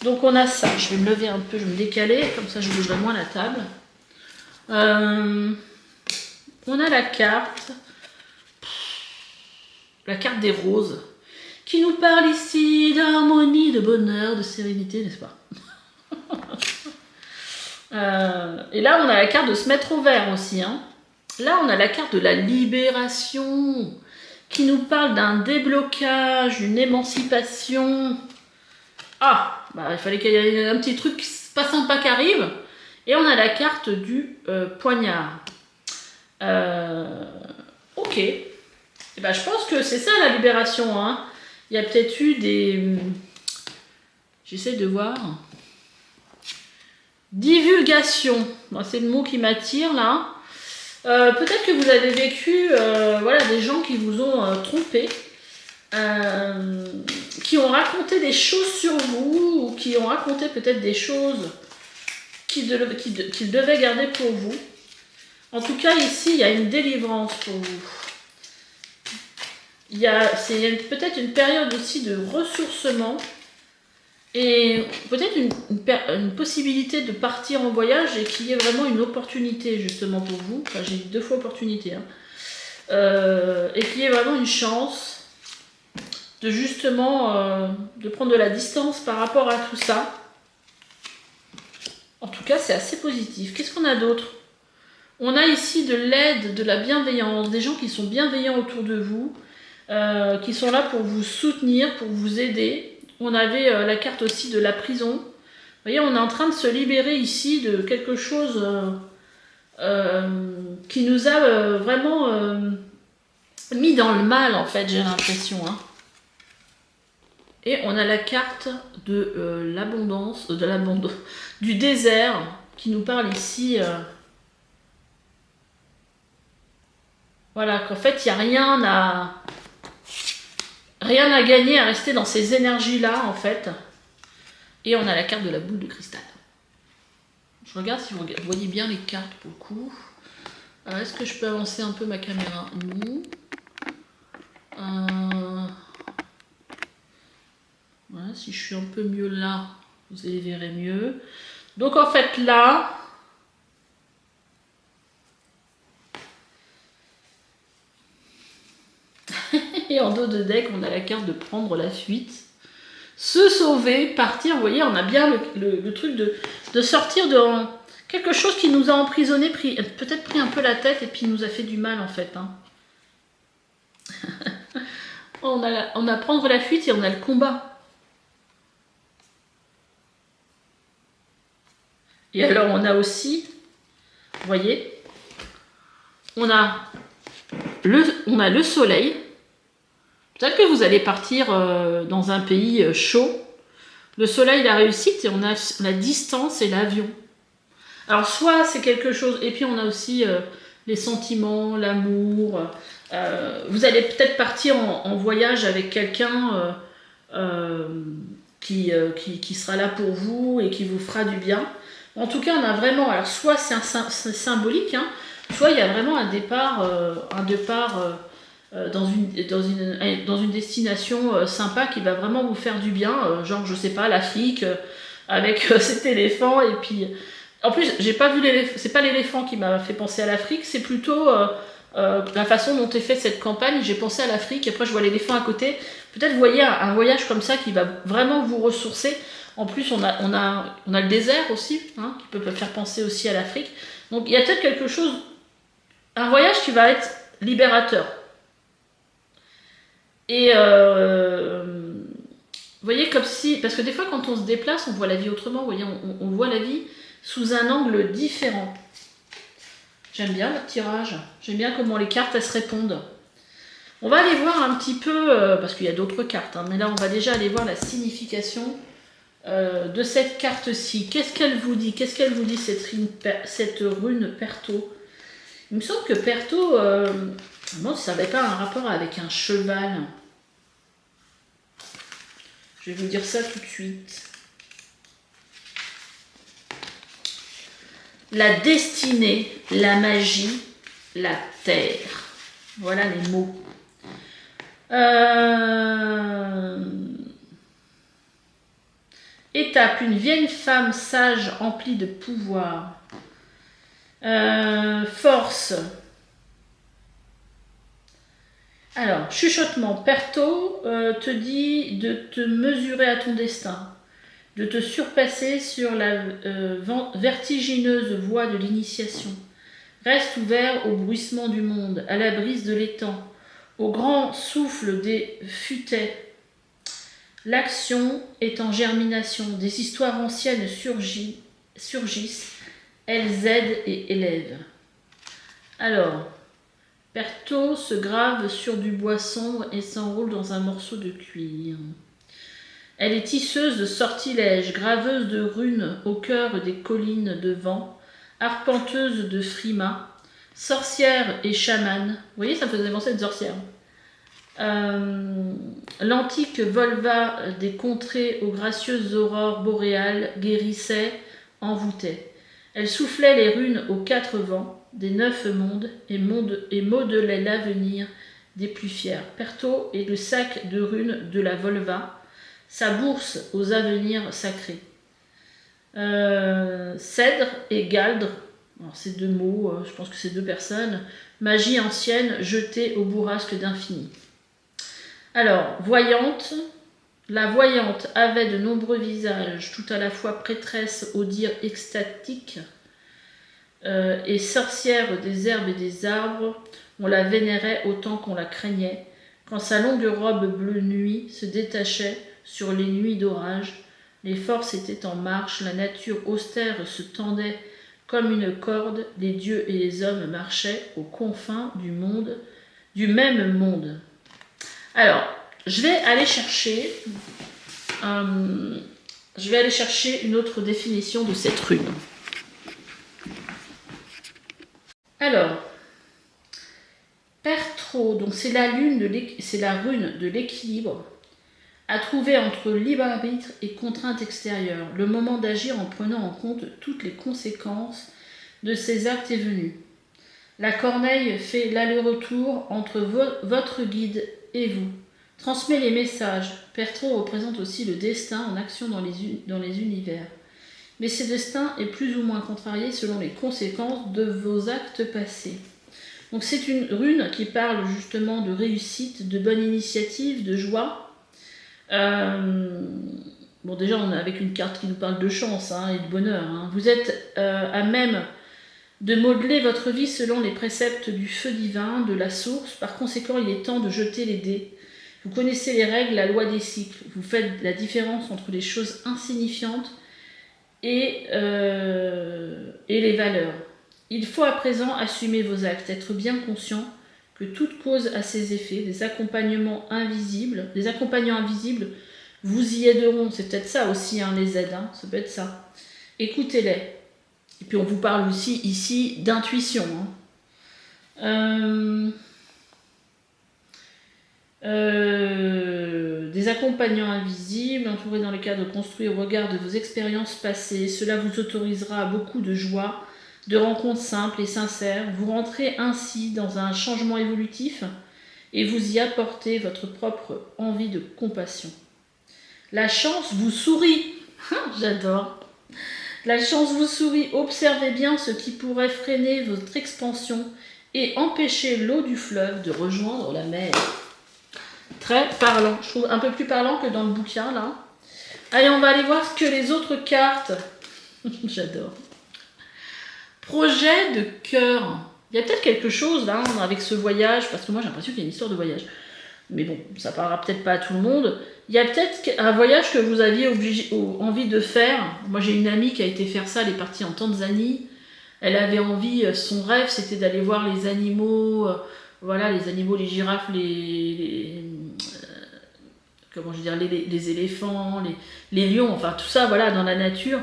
Donc, on a ça. Je vais me lever un peu, je vais me décaler. Comme ça, je bougerai moins la table. On a la carte des roses. Qui nous parle ici d'harmonie, de bonheur, de sérénité, n'est-ce pas? Et là, on a la carte de se mettre au vert aussi, hein. Là, on a la carte de la libération qui nous parle d'un déblocage, d'une émancipation. Ah, bah, il fallait qu'il y ait un petit truc pas sympa qui arrive. Et on a la carte du poignard. Ok. Et bah, je pense que c'est ça la libération. Hein. Il y a peut-être eu des... J'essaie de voir. Divulgation. Bon, c'est le mot qui m'attire là. Peut-être que vous avez vécu voilà, des gens qui vous ont trompé, qui ont raconté des choses sur vous, ou qui ont raconté peut-être des choses qu'ils devaient garder pour vous. En tout cas, ici, il y a une délivrance pour vous. C'est peut-être une période aussi de ressourcement et peut-être une possibilité de partir en voyage et qu'il y ait vraiment une opportunité justement pour vous. Enfin, j'ai dit 2 fois opportunité. Hein. Et qu'il y ait vraiment une chance de justement de prendre de la distance par rapport à tout ça. En tout cas, c'est assez positif. Qu'est-ce qu'on a d'autre? On a ici de l'aide, de la bienveillance, des gens qui sont bienveillants autour de vous, qui sont là pour vous soutenir, pour vous aider. On avait la carte aussi de la prison. Vous voyez, on est en train de se libérer ici de quelque chose qui nous a vraiment mis dans le mal, en fait, j'ai l'impression. Hein. Et on a la carte de l'abondance, du désert, qui nous parle ici. Voilà, qu'en fait, il n'y a rien à gagner à rester dans ces énergies-là, en fait. Et on a la carte de la boule de cristal. Je regarde si vous voyez bien les cartes pour le coup. Est-ce que je peux avancer un peu ma caméra? Non. Voilà, Si je suis un peu mieux là, vous les verrez mieux. Donc en fait là, et en dos de deck, on a la carte de prendre la fuite, se sauver, partir. Vous voyez, on a bien le truc de sortir de quelque chose qui nous a emprisonné, peut-être pris un peu la tête et puis nous a fait du mal en fait. Hein. on a prendre la fuite et on a le combat. Et alors on a aussi, vous voyez, on a le soleil. Peut-être que vous allez partir dans un pays chaud. Le soleil, la réussite, et on a la distance et l'avion. Alors soit c'est quelque chose, et puis on a aussi les sentiments, l'amour. Vous allez peut-être partir en voyage avec quelqu'un qui sera là pour vous et qui vous fera du bien. En tout cas, on a vraiment, alors soit c'est symbolique, hein, soit il y a vraiment un départ dans une destination sympa qui va vraiment vous faire du bien, genre je sais pas, l'Afrique avec cet éléphant. Et puis en plus j'ai pas vu l'éléphant, c'est pas l'éléphant qui m'a fait penser à l'Afrique, c'est plutôt la façon dont est faite cette campagne. J'ai pensé à l'Afrique et après je vois l'éléphant à côté. Peut-être vous voyez un voyage comme ça qui va vraiment vous ressourcer. En plus on a le désert aussi, hein, qui peut faire penser aussi à l'Afrique. Donc il y a peut-être quelque chose, un voyage qui va être libérateur. Et vous voyez, comme si, parce que des fois quand on se déplace, on voit la vie autrement, vous voyez, on voit la vie sous un angle différent. J'aime bien votre tirage, j'aime bien comment les cartes elles se répondent. On va aller voir un petit peu, parce qu'il y a d'autres cartes, hein, mais là on va déjà aller voir la signification de cette carte-ci. Qu'est-ce qu'elle vous dit? Qu'est-ce qu'elle vous dit cette rune Perto? Il me semble que Perto, non, ça n'avait pas un rapport avec un cheval. Je vais vous dire ça tout de suite. La destinée, la magie, la terre. Voilà les mots. Étape, une vieille femme sage emplie de pouvoir. Force. Alors, chuchotement, Perto te dit de te mesurer à ton destin, de te surpasser sur la vertigineuse voie de l'initiation. Reste ouvert au bruissement du monde, à la brise de l'étang, au grand souffle des futaies. L'action est en germination, des histoires anciennes surgissent, elles aident et élèvent. Alors, Perto se grave sur du bois sombre et s'enroule dans un morceau de cuir. Elle est tisseuse de sortilèges, graveuse de runes au cœur des collines de vent, arpenteuse de frimas, sorcière et chamane. Vous voyez, ça me faisait penser à une sorcière. L'antique Volva des contrées aux gracieuses aurores boréales guérissait, envoûtait. Elle soufflait les runes aux quatre vents des 9 mondes et modelait l'avenir des plus fiers. Perto est le sac de runes de la Volva, sa bourse aux avenirs sacrés. Cèdre et Galdre, alors ces deux mots, je pense que c'est deux personnes, magie ancienne jetée au bourrasque d'infini. Alors, voyante, la voyante avait de nombreux visages, tout à la fois prêtresse au dire extatique et sorcière des herbes et des arbres. On la vénérait autant qu'on la craignait. Quand sa longue robe bleu nuit se détachait sur les nuits d'orage, les forces étaient en marche, la nature austère se tendait comme une corde, les dieux et les hommes marchaient aux confins du même monde. Alors, je vais aller chercher une autre définition de cette rune. Alors, Pertro, donc c'est la rune de l'équilibre, à trouver entre libre arbitre et contrainte extérieure, le moment d'agir en prenant en compte toutes les conséquences de ses actes et venus. La corneille fait l'aller-retour entre votre guide et vous. Transmet les messages. Pertron représente aussi le destin en action dans les univers. Mais ce destin est plus ou moins contrarié selon les conséquences de vos actes passés. Donc c'est une rune qui parle justement de réussite, de bonne initiative, de joie. Bon, déjà on est avec une carte qui nous parle de chance et de bonheur. Vous êtes à même de modeler votre vie selon les préceptes du feu divin, de la source. Par conséquent, il est temps de jeter les dés. Vous connaissez les règles, la loi des cycles. Vous faites la différence entre les choses insignifiantes et les valeurs. Il faut à présent assumer vos actes, être bien conscient que toute cause a ses effets, des accompagnants invisibles vous y aideront. C'est peut-être ça aussi, les aides, ça peut être ça. Écoutez-les. Et puis on vous parle aussi ici d'intuition. Des accompagnants invisibles, entourés dans le cadre de construire au regard de vos expériences passées. Cela vous autorisera à beaucoup de joie, de rencontres simples et sincères. Vous rentrez ainsi dans un changement évolutif et vous y apportez votre propre envie de compassion. La chance vous sourit. J'adore. La chance vous sourit. Observez bien ce qui pourrait freiner votre expansion et empêcher l'eau du fleuve de rejoindre la mer. Très parlant. Je trouve un peu plus parlant que dans le bouquin, là. Allez, on va aller voir ce que les autres cartes... J'adore. Projet de cœur. Il y a peut-être quelque chose, là, avec ce voyage, parce que moi, j'ai l'impression qu'il y a une histoire de voyage. Mais bon, ça parlera peut-être pas à tout le monde. Il y a peut-être un voyage que vous aviez envie de faire. Moi, j'ai une amie qui a été faire ça, elle est partie en Tanzanie. Elle avait envie, son rêve, c'était d'aller voir les animaux, les animaux, les girafes, comment je veux dire, les éléphants, les lions, enfin tout ça, voilà, dans la nature.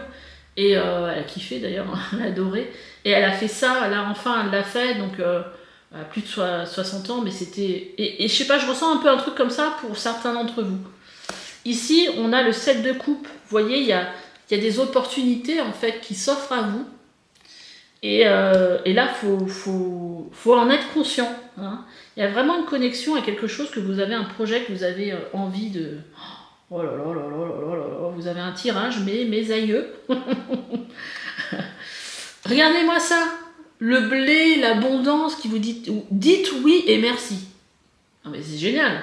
Et elle a kiffé d'ailleurs, elle a adoré. Et elle a fait ça, là enfin elle l'a fait, donc à plus de 60 ans, mais c'était... Et je sais pas, je ressens un peu un truc comme ça pour certains d'entre vous. Ici, on a le 7 de coupe. Vous voyez, il y a des opportunités en fait qui s'offrent à vous. Et là, faut en être conscient. Il y a vraiment une connexion à quelque chose que vous avez, un projet que vous avez envie de... Oh là là là là là là là, vous avez un tirage, mes aïeux. Regardez-moi ça. Le blé, l'abondance qui vous dit... Dites oui et merci. Non mais c'est génial.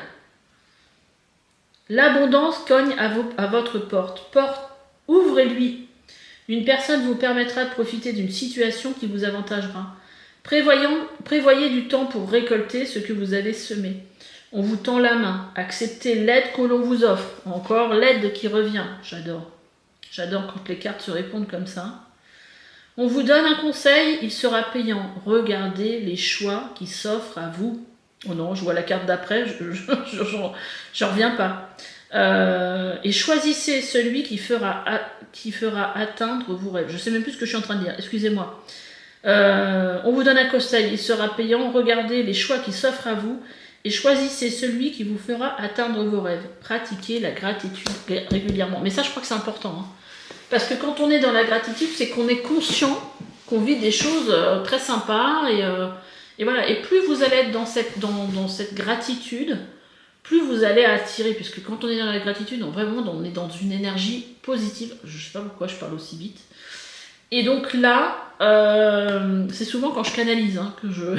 L'abondance cogne à votre porte. Ouvrez-lui. Une personne vous permettra de profiter d'une situation qui vous avantagera. Prévoyez du temps pour récolter ce que vous avez semé. On vous tend la main. Acceptez l'aide que l'on vous offre. Encore l'aide qui revient. J'adore. J'adore quand les cartes se répondent comme ça. On vous donne un conseil, il sera payant. Regardez les choix qui s'offrent à vous. Oh non, je vois la carte d'après, j'en reviens pas. Et choisissez celui qui fera atteindre vos rêves. Je sais même plus ce que je suis en train de dire, excusez-moi. On vous donne un conseil, il sera payant. Regardez les choix qui s'offrent à vous et choisissez celui qui vous fera atteindre vos rêves. Pratiquez la gratitude régulièrement. Mais ça, je crois que c'est important. Parce que quand on est dans la gratitude, c'est qu'on est conscient qu'on vit des choses très sympas. Et voilà. Et plus vous allez être dans cette gratitude, plus vous allez attirer. Puisque quand on est dans la gratitude, on est dans une énergie positive. Je ne sais pas pourquoi je parle aussi vite. Et donc là, c'est souvent quand je canalise que je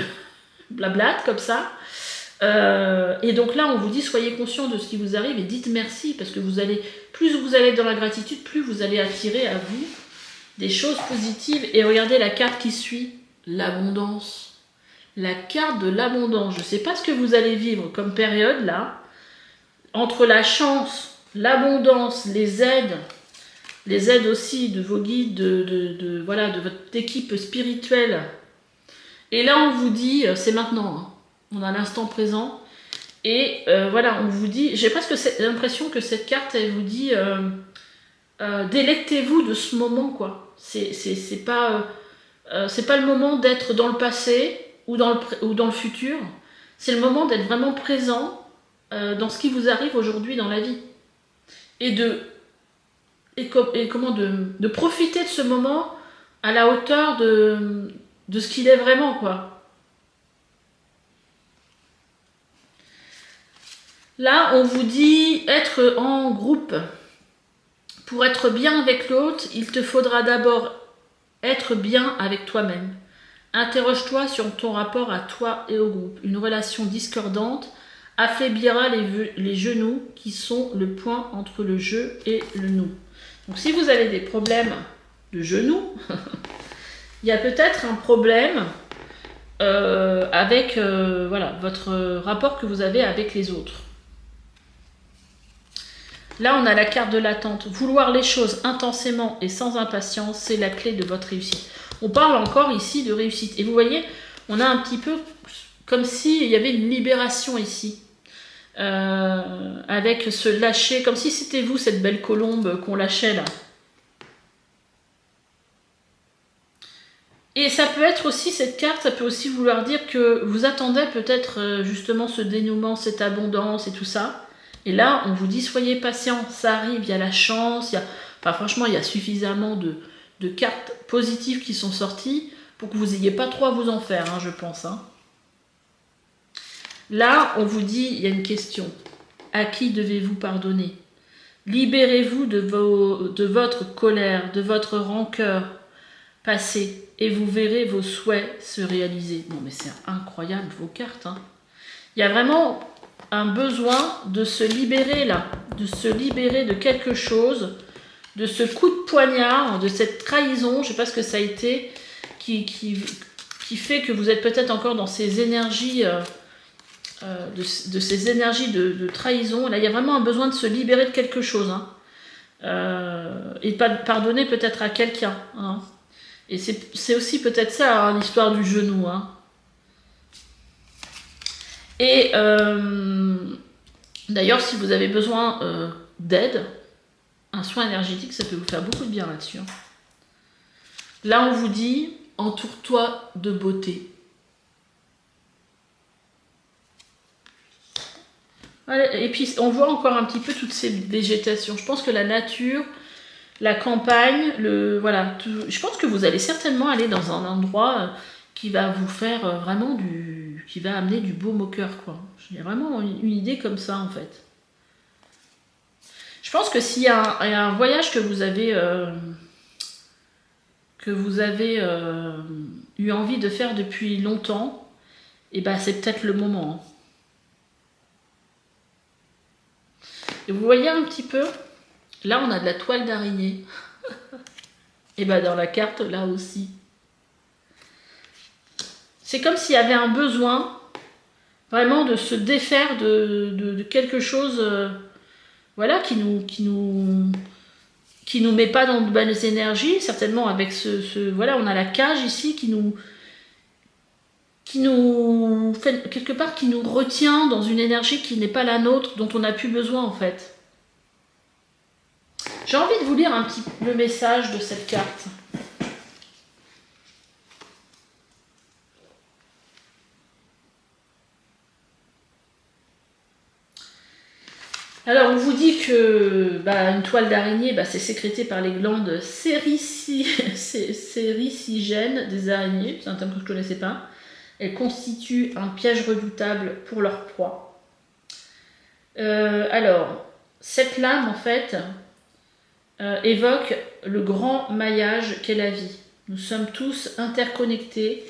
blablate comme ça. Et donc là, on vous dit, soyez conscient de ce qui vous arrive et dites merci, parce que plus vous allez être dans la gratitude, plus vous allez attirer à vous des choses positives. Et regardez la carte qui suit, l'abondance. La carte de l'abondance. Je ne sais pas ce que vous allez vivre comme période là, entre la chance, l'abondance, les aides aussi de vos guides, de votre équipe spirituelle. Et là, on vous dit, c'est maintenant. On a l'instant présent. Et on vous dit... J'ai presque l'impression que cette carte, elle vous dit... délectez-vous de ce moment, quoi. C'est pas le moment d'être dans le passé ou dans le futur. C'est le moment d'être vraiment présent dans ce qui vous arrive aujourd'hui dans la vie. Et de profiter de ce moment à la hauteur de ce qu'il est vraiment, quoi. Là, on vous dit être en groupe. Pour être bien avec l'autre, il te faudra d'abord être bien avec toi-même. Interroge-toi sur ton rapport à toi et au groupe. Une relation discordante affaiblira les genoux qui sont le point entre le je et le nous. Donc si vous avez des problèmes de genoux, il y a peut-être un problème avec voilà, votre rapport que vous avez avec les autres. Là, on a la carte de l'attente. Vouloir les choses intensément et sans impatience, c'est la clé de votre réussite. On parle encore ici de réussite. Et vous voyez, on a un petit peu comme s'il y avait une libération ici. Avec ce lâcher, comme si c'était vous, cette belle colombe qu'on lâchait là. Et ça peut être aussi, cette carte, ça peut aussi vouloir dire que vous attendez peut-être justement ce dénouement, cette abondance et tout ça. Et là, on vous dit, soyez patient, ça arrive, il y a la chance, enfin franchement, il y a suffisamment de cartes positives qui sont sorties pour que vous n'ayez pas trop à vous en faire, hein, je pense. Hein. Là, on vous dit, il y a une question. À qui devez-vous pardonner? Libérez-vous de votre colère, de votre rancœur passée, et vous verrez vos souhaits se réaliser. Non mais c'est incroyable vos cartes. Hein. Il y a vraiment un besoin de se libérer là, de se libérer de quelque chose, de ce coup de poignard, de cette trahison, je ne sais pas ce que ça a été, qui fait que vous êtes peut-être encore dans ces énergies, de ces énergies de trahison. Là, il y a vraiment un besoin de se libérer de quelque chose. Hein. Et pas de pardonner peut-être à quelqu'un. Hein. Et c'est aussi peut-être ça, hein, l'histoire du genou. Hein. Et d'ailleurs, si vous avez besoin d'aide, un soin énergétique, ça peut vous faire beaucoup de bien là-dessus. Hein. Là, on vous dit, entoure-toi de beauté. Et puis, on voit encore un petit peu toutes ces végétations. Je pense que la nature, la campagne, voilà, je pense que vous allez certainement aller dans un endroit qui va vous faire vraiment qui va amener du baume au cœur, quoi. J'ai vraiment une idée comme ça, en fait. Je pense que s'il y a un voyage que vous avez eu envie de faire depuis longtemps, et ben c'est peut-être le moment. Hein. Et vous voyez un petit peu, là on a de la toile d'araignée. Et ben dans la carte, là aussi. C'est comme s'il y avait un besoin vraiment de se défaire de quelque chose voilà, qui nous met pas dans de bonnes énergies, certainement avec voilà, on a la cage ici qui nous fait quelque part, qui nous retient dans une énergie qui n'est pas la nôtre, dont on n'a plus besoin en fait. J'ai envie de vous lire un petit peu le message de cette carte. Alors on vous dit que une toile d'araignée, c'est sécrété par les glandes séricigènes des araignées, c'est un terme que je ne connaissais pas. Elle constitue un piège redoutable pour leur proie. Alors, cette lame, en fait, évoque le grand maillage qu'est la vie. Nous sommes tous interconnectés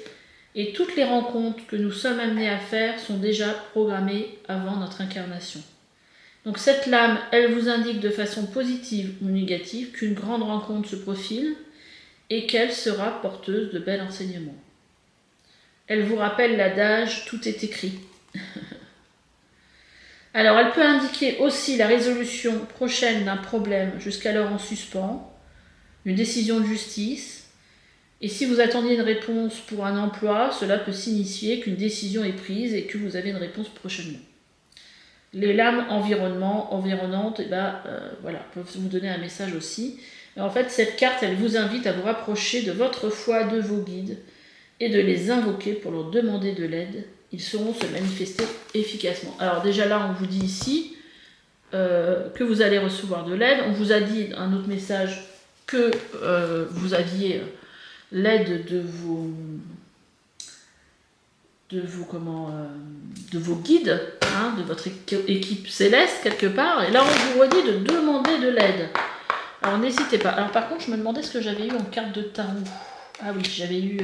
et toutes les rencontres que nous sommes amenés à faire sont déjà programmées avant notre incarnation. Donc cette lame, elle vous indique de façon positive ou négative qu'une grande rencontre se profile et qu'elle sera porteuse de bels enseignements. Elle vous rappelle l'adage « tout est écrit ». Alors, elle peut indiquer aussi la résolution prochaine d'un problème jusqu'alors en suspens, une décision de justice. Et si vous attendiez une réponse pour un emploi, cela peut signifier qu'une décision est prise et que vous avez une réponse prochainement. Les lames environnantes, voilà, peuvent vous donner un message aussi. Et en fait, cette carte, elle vous invite à vous rapprocher de votre foi, de vos guides, et de les invoquer pour leur demander de l'aide. Ils sauront se manifester efficacement. Alors déjà là, on vous dit ici que vous allez recevoir de l'aide. On vous a dit un autre message que vous aviez l'aide de de vos guides, hein, de votre équipe céleste quelque part. Et là, on vous redit de demander de l'aide. Alors, n'hésitez pas. Alors, par contre, je me demandais ce que j'avais eu en carte de tarot. Ah oui, j'avais eu...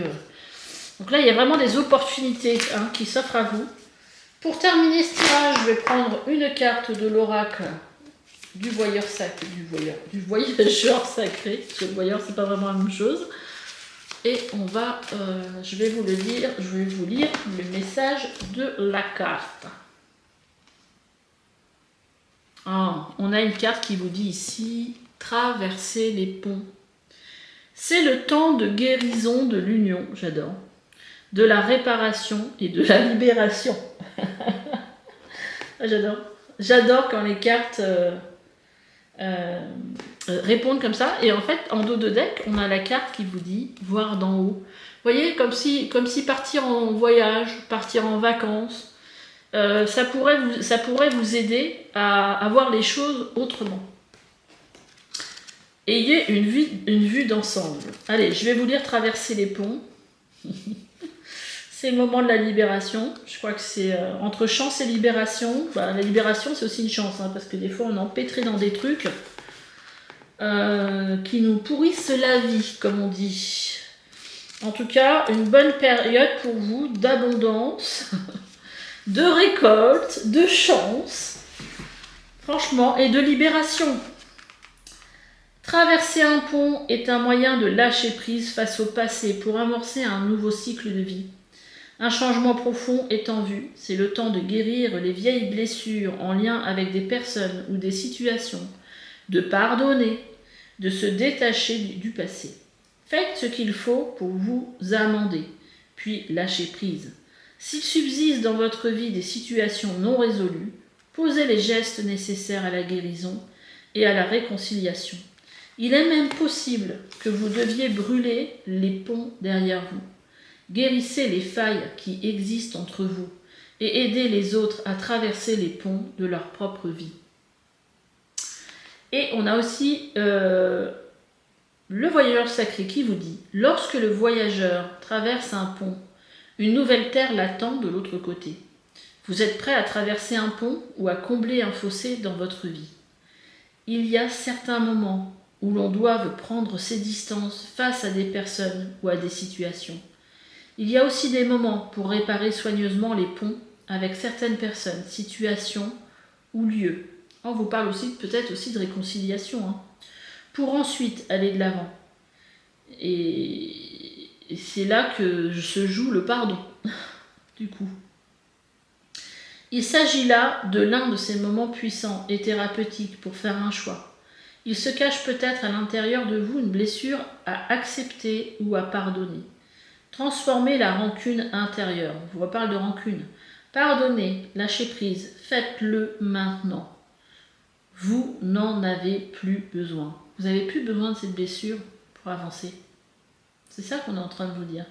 Donc là, il y a vraiment des opportunités hein, qui s'offrent à vous. Pour terminer ce tirage, je vais prendre une carte de l'oracle du voyageur sacré. Parce que le voyeur, c'est pas vraiment la même chose. Et on va, je vais vous lire le message de la carte. Ah, on a une carte qui vous dit ici, traverser les ponts. C'est le temps de guérison de l'union, j'adore, de la réparation et de la libération. J'adore. J'adore quand les cartes répondent comme ça. Et en fait, en dos de deck, on a la carte qui vous dit voir d'en haut. Vous voyez, comme si partir en voyage, partir en vacances, ça pourrait vous aider à voir les choses autrement. Ayez une vue d'ensemble. Allez, je vais vous lire traverser les ponts. C'est le moment de la libération. Je crois que c'est entre chance et libération. Bah, la libération, c'est aussi une chance, hein, parce que des fois, on est empêtré dans des trucs qui nous pourrissent la vie, comme on dit. En tout cas, une bonne période pour vous d'abondance, de récolte, de chance, franchement, et de libération. Traverser un pont est un moyen de lâcher prise face au passé pour amorcer un nouveau cycle de vie. Un changement profond est en vue. C'est le temps de guérir les vieilles blessures en lien avec des personnes ou des situations, de pardonner, de se détacher du passé. Faites ce qu'il faut pour vous amender, puis lâchez prise. S'il subsiste dans votre vie des situations non résolues, posez les gestes nécessaires à la guérison et à la réconciliation. Il est même possible que vous deviez brûler les ponts derrière vous. Guérissez les failles qui existent entre vous et aidez les autres à traverser les ponts de leur propre vie. Et on a aussi le voyageur sacré qui vous dit « Lorsque le voyageur traverse un pont, une nouvelle terre l'attend de l'autre côté. Vous êtes prêt à traverser un pont ou à combler un fossé dans votre vie. Il y a certains moments où l'on doit prendre ses distances face à des personnes ou à des situations. Il y a aussi des moments pour réparer soigneusement les ponts avec certaines personnes, situations ou lieux. On vous parle aussi peut-être aussi de réconciliation, hein, pour ensuite aller de l'avant. Et c'est là que se joue le pardon, du coup. Il s'agit là de l'un de ces moments puissants et thérapeutiques pour faire un choix. Il se cache peut-être à l'intérieur de vous une blessure à accepter ou à pardonner. Transformez la rancune intérieure. Je vous reparle de rancune. Pardonnez, lâchez prise, faites-le maintenant. Vous n'en avez plus besoin. Vous n'avez plus besoin de cette blessure pour avancer. C'est ça qu'on est en train de vous dire.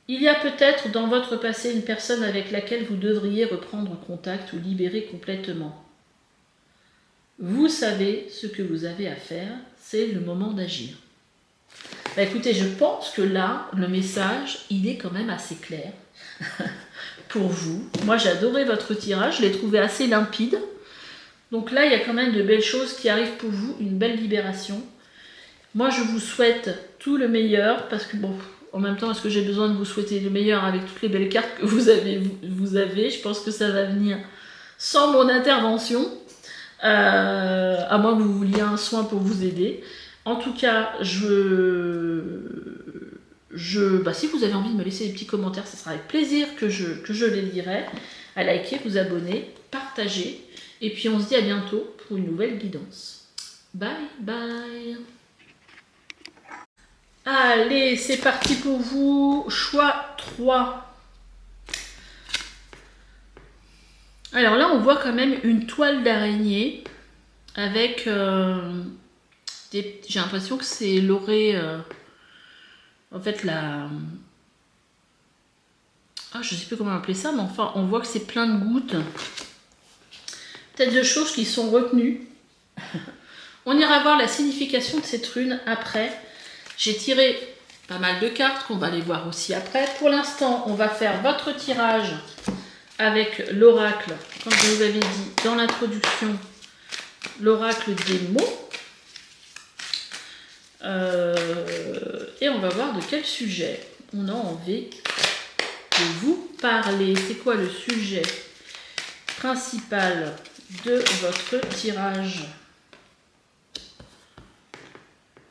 Il y a peut-être dans votre passé une personne avec laquelle vous devriez reprendre contact ou libérer complètement. Vous savez ce que vous avez à faire, c'est le moment d'agir. Bah écoutez, je pense que là, le message, il est quand même assez clair pour vous. Moi, j'ai adoré votre tirage, je l'ai trouvé assez limpide. Donc là, il y a quand même de belles choses qui arrivent pour vous, une belle libération. Moi, je vous souhaite tout le meilleur, parce que bon, en même temps, est-ce que j'ai besoin de vous souhaiter le meilleur avec toutes les belles cartes que vous avez? Je pense que ça va venir sans mon intervention. À moins que vous vouliez un soin pour vous aider. En tout cas, si vous avez envie de me laisser des petits commentaires, ce sera avec plaisir que je les lirai. À liker, vous abonner, partager. Et puis on se dit à bientôt pour une nouvelle guidance. Bye bye. Allez, c'est parti pour vous. Choix 3. Alors là, on voit quand même une toile d'araignée avec j'ai l'impression que c'est l'orée, en fait je sais plus comment appeler ça, mais enfin on voit que c'est plein de gouttes, peut-être de choses qui sont retenues. On ira voir la signification de cette rune après. J'ai tiré pas mal de cartes qu'on va aller voir aussi après. Pour l'instant, on va faire votre tirage avec l'oracle, comme je vous avais dit dans l'introduction, l'oracle des mots. Et on va voir de quel sujet on a envie de vous parler. C'est quoi le sujet principal de votre tirage?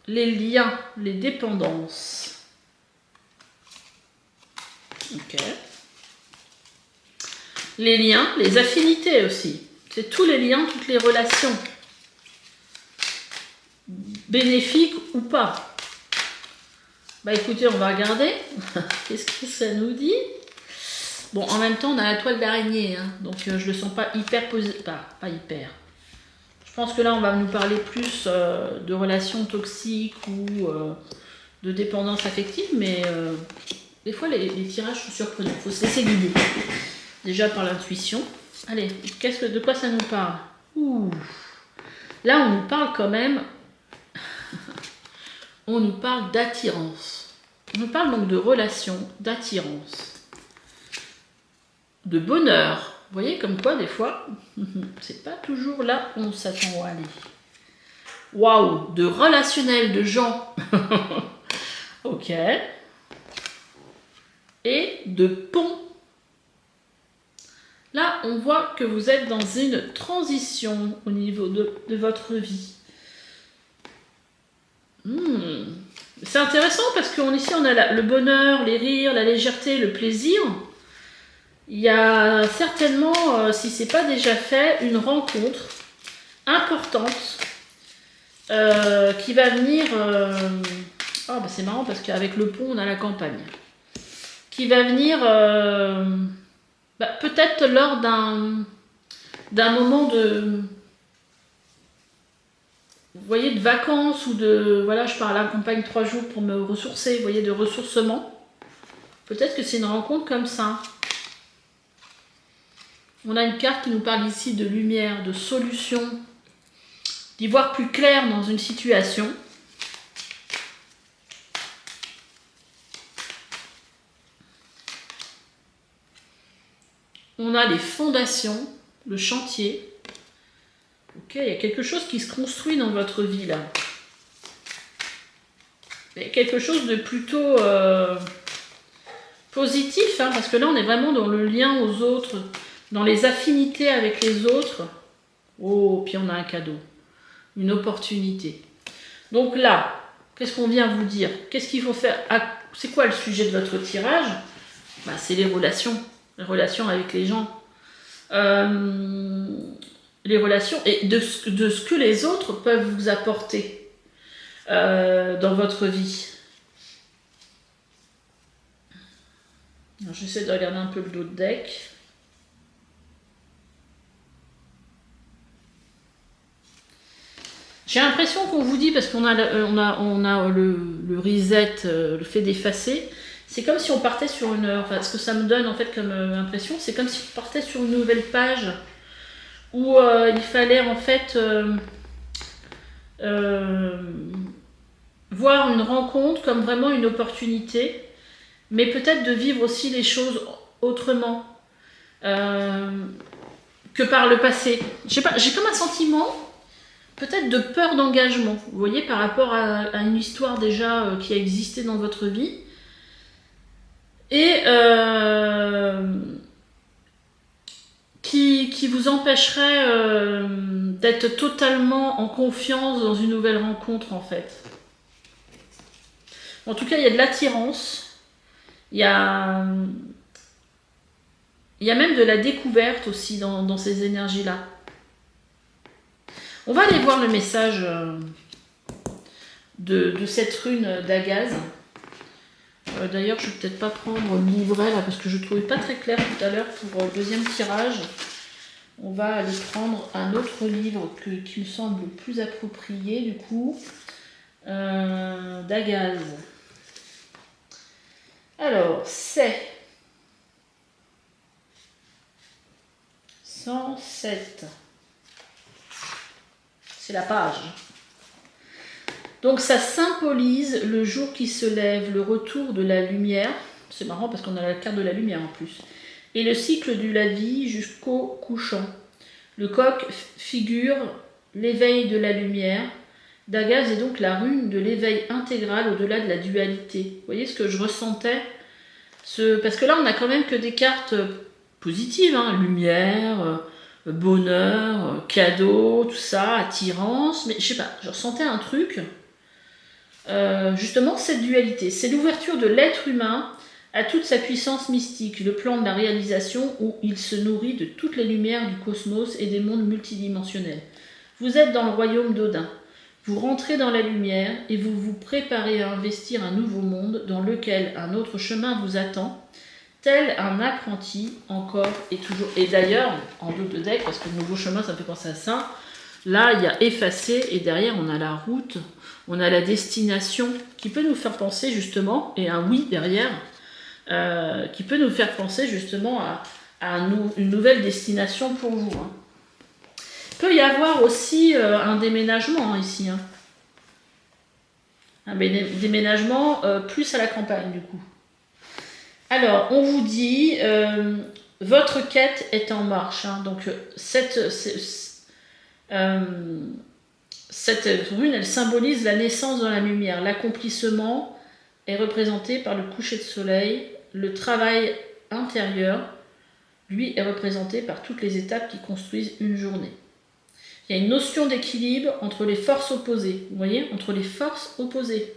Les liens, les dépendances. Ok. Les liens, les affinités aussi. C'est tous les liens, toutes les relations. Bénéfiques ou pas. Bah écoutez, on va regarder. Qu'est-ce que ça nous dit? Bon, en même temps, on a la toile d'araignée. Hein, donc, je le sens pas hyper positif. Pas hyper. Je pense que là, on va nous parler plus de relations toxiques ou de dépendance affective, mais des fois, les tirages sont surprenants. Il faut se laisser guider. Déjà par l'intuition. Allez, de quoi ça nous parle? Ouh. Là, on nous parle quand même... on nous parle d'attirance. On nous parle donc de relations, d'attirance, de bonheur. Vous voyez comme quoi, des fois, c'est pas toujours là où on s'attend à aller. Waouh, de relationnel, de gens. Ok. Et de pont. Là, on voit que vous êtes dans une transition au niveau de votre vie. C'est intéressant parce qu'ici, on a le bonheur, les rires, la légèreté, le plaisir. Il y a certainement, si ce n'est pas déjà fait, une rencontre importante qui va venir... oh, bah c'est marrant parce qu'avec le pont, on a la campagne. Qui va venir peut-être lors d'un moment de... Vous voyez, de vacances ou de... Voilà, je pars à la campagne 3 jours pour me ressourcer, vous voyez, de ressourcement. Peut-être que c'est une rencontre comme ça. On a une carte qui nous parle ici de lumière, de solution, d'y voir plus clair dans une situation. On a les fondations, le chantier. Ok, il y a quelque chose qui se construit dans votre vie là. Il y a quelque chose de plutôt positif, hein, parce que là on est vraiment dans le lien aux autres, dans les affinités avec les autres. Oh, puis on a un cadeau, une opportunité. Donc là, qu'est-ce qu'on vient vous dire? Qu'est-ce qu'il faut faire? C'est quoi le sujet de votre tirage? C'est les relations avec les gens. Les relations et de ce que les autres peuvent vous apporter dans votre vie. J'essaie de regarder un peu le dos de deck. J'ai l'impression qu'on vous dit, parce qu'on a, le reset, le fait d'effacer, c'est comme si on partait sur une... Enfin, ce que ça me donne en fait comme impression, c'est comme si on partait sur une nouvelle page où il fallait en fait voir une rencontre comme vraiment une opportunité, mais peut-être de vivre aussi les choses autrement que par le passé. Je sais pas, j'ai comme un sentiment peut-être de peur d'engagement, vous voyez, par rapport à une histoire déjà qui a existé dans votre vie. Et qui vous empêcherait d'être totalement en confiance dans une nouvelle rencontre en fait. En tout cas, il y a de l'attirance, il y a même de la découverte aussi dans ces énergies-là. On va aller voir le message de cette rune d'Agaz. D'ailleurs, je ne vais peut-être pas prendre le livret là parce que je ne trouvais pas très clair tout à l'heure pour le deuxième tirage. On va aller prendre un autre livre qui me semble plus approprié du coup, d'Agaz. Alors, c'est 107. C'est la page. Donc ça symbolise le jour qui se lève, le retour de la lumière. C'est marrant parce qu'on a la carte de la lumière en plus. Et le cycle de la vie jusqu'au couchant. Le coq figure l'éveil de la lumière. Dagaz est donc la rune de l'éveil intégral au-delà de la dualité. Vous voyez ce que je ressentais parce que là, on a quand même que des cartes positives. Hein, lumière, bonheur, cadeau, tout ça, attirance. Mais je sais pas, je ressentais un truc. Justement, cette dualité. C'est l'ouverture de l'être humain à toute sa puissance mystique, le plan de la réalisation où il se nourrit de toutes les lumières du cosmos et des mondes multidimensionnels. Vous êtes dans le royaume d'Odin. Vous rentrez dans la lumière et vous vous préparez à investir un nouveau monde dans lequel un autre chemin vous attend, tel un apprenti encore et toujours. Et d'ailleurs, en dos de deck, parce que le nouveau chemin, ça me fait penser à ça, là, il y a effacé et derrière, on a la route, on a la destination qui peut nous faire penser justement, et un oui derrière, qui peut nous faire penser justement à une nouvelle destination pour vous. Hein. Il peut y avoir aussi un déménagement ici. Hein. Un déménagement plus à la campagne du coup. Alors, on vous dit, votre quête est en marche. Hein. Donc, cette rune, elle symbolise la naissance dans la lumière. L'accomplissement est représenté par le coucher de soleil. Le travail intérieur, lui, est représenté par toutes les étapes qui construisent une journée. Il y a une notion d'équilibre entre les forces opposées. Vous voyez, entre les forces opposées.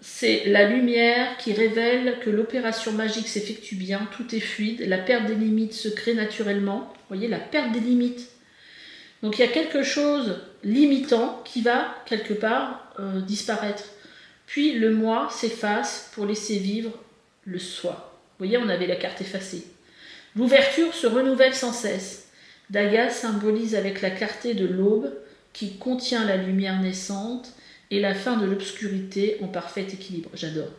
C'est la lumière qui révèle que l'opération magique s'effectue bien, tout est fluide, la perte des limites se crée naturellement. Vous voyez, la perte des limites. Donc il y a quelque chose limitant qui va quelque part disparaître. Puis le moi s'efface pour laisser vivre le soi. Vous voyez, on avait la carte effacée. L'ouverture se renouvelle sans cesse. Daga symbolise avec la clarté de l'aube qui contient la lumière naissante et la fin de l'obscurité en parfait équilibre. J'adore.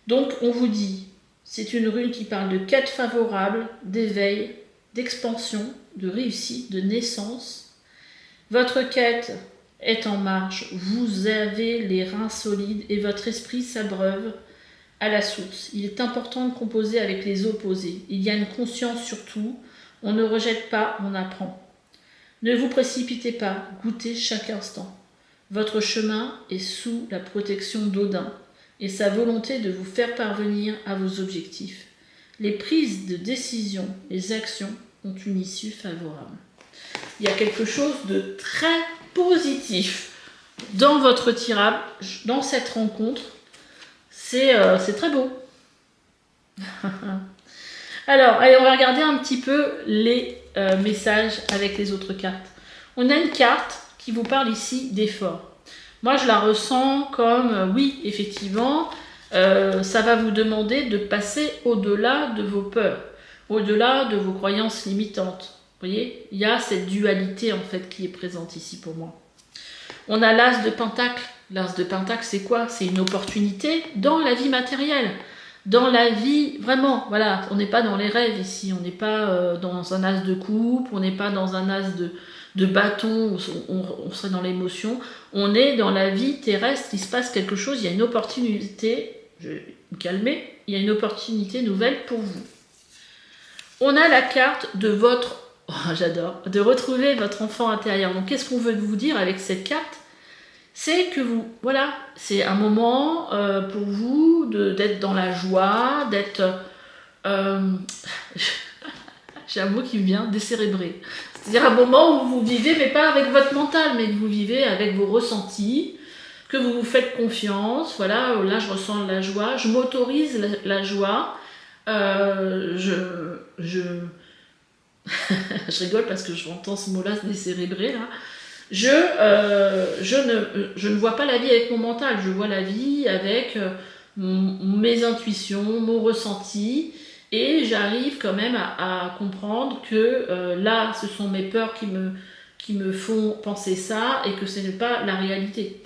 Donc on vous dit, c'est une rune qui parle de quête favorable, d'éveil, d'expansion, de réussite, de naissance. Votre quête est en marche, vous avez les reins solides et votre esprit s'abreuve à la source. Il est important de composer avec les opposés. Il y a une conscience surtout. On ne rejette pas, on apprend. Ne vous précipitez pas, goûtez chaque instant. Votre chemin est sous la protection d'Odin et sa volonté de vous faire parvenir à vos objectifs. Les prises de décision, les actions ont une issue favorable. Il y a quelque chose de très positif dans votre tirage, dans cette rencontre. C'est très beau. Alors, allez, on va regarder un petit peu les messages avec les autres cartes. On a une carte qui vous parle ici d'effort. Moi, je la ressens comme, oui, effectivement, ça va vous demander de passer au-delà de vos peurs, au-delà de vos croyances limitantes. Vous voyez, il y a cette dualité, en fait, qui est présente ici pour moi. On a l'as de Pentacle. L'as de Pentacle, c'est quoi? C'est une opportunité dans la vie matérielle. Dans la vie, vraiment, voilà, on n'est pas dans les rêves ici, on n'est pas dans un as de coupe, on n'est pas dans un as de bâton, on serait dans l'émotion, on est dans la vie terrestre, il se passe quelque chose, il y a une opportunité, je vais me calmer, il y a une opportunité nouvelle pour vous. On a la carte de votre, oh, j'adore, de retrouver votre enfant intérieur. Donc qu'est-ce qu'on veut vous dire avec cette carte? C'est que vous, voilà, c'est un moment pour vous d'être dans la joie, d'être, j'ai un mot qui me vient, décérébré. C'est-à-dire un moment où vous vivez, mais pas avec votre mental, mais que vous vivez avec vos ressentis, que vous vous faites confiance. Voilà, là je ressens la joie, je m'autorise la joie, je rigole parce que je entends ce mot-là, décérébré, là. Je ne vois pas la vie avec mon mental, je vois la vie avec mes intuitions, mon ressenti, et j'arrive quand même à comprendre que là, ce sont mes peurs qui me font penser ça, et que ce n'est pas la réalité.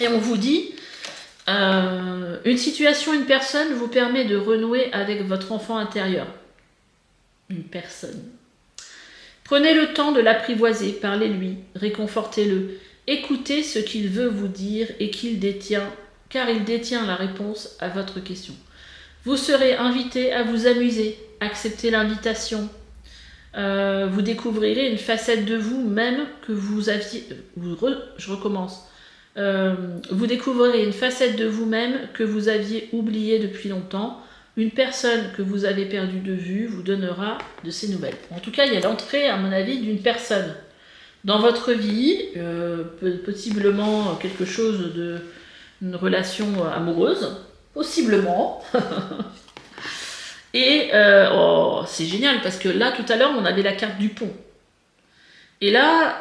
Et on vous dit, une situation, une personne vous permet de renouer avec votre enfant intérieur. Une personne. Prenez le temps de l'apprivoiser, parlez-lui, réconfortez-le, écoutez ce qu'il veut vous dire et car il détient la réponse à votre question. Vous serez invité à vous amuser, acceptez l'invitation. Vous découvrirez une facette de vous-même que vous aviez... je recommence. Vous découvrirez une facette de vous-même que vous aviez oubliée depuis longtemps. Une personne que vous avez perdue de vue vous donnera de ses nouvelles. En tout cas, il y a l'entrée, à mon avis, d'une personne dans votre vie, possiblement quelque chose une relation amoureuse, possiblement. Et c'est génial parce que là, tout à l'heure, on avait la carte du pont. Et là,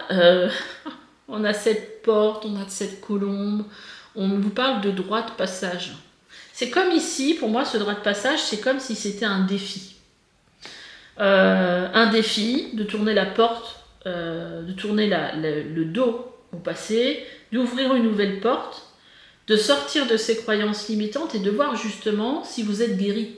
on a cette porte, on a cette colombe, on vous parle de droit de passage. C'est comme ici, pour moi, ce droit de passage, c'est comme si c'était un défi. Un défi de tourner la porte, de tourner le dos au passé, d'ouvrir une nouvelle porte, de sortir de ses croyances limitantes et de voir justement si vous êtes guéri.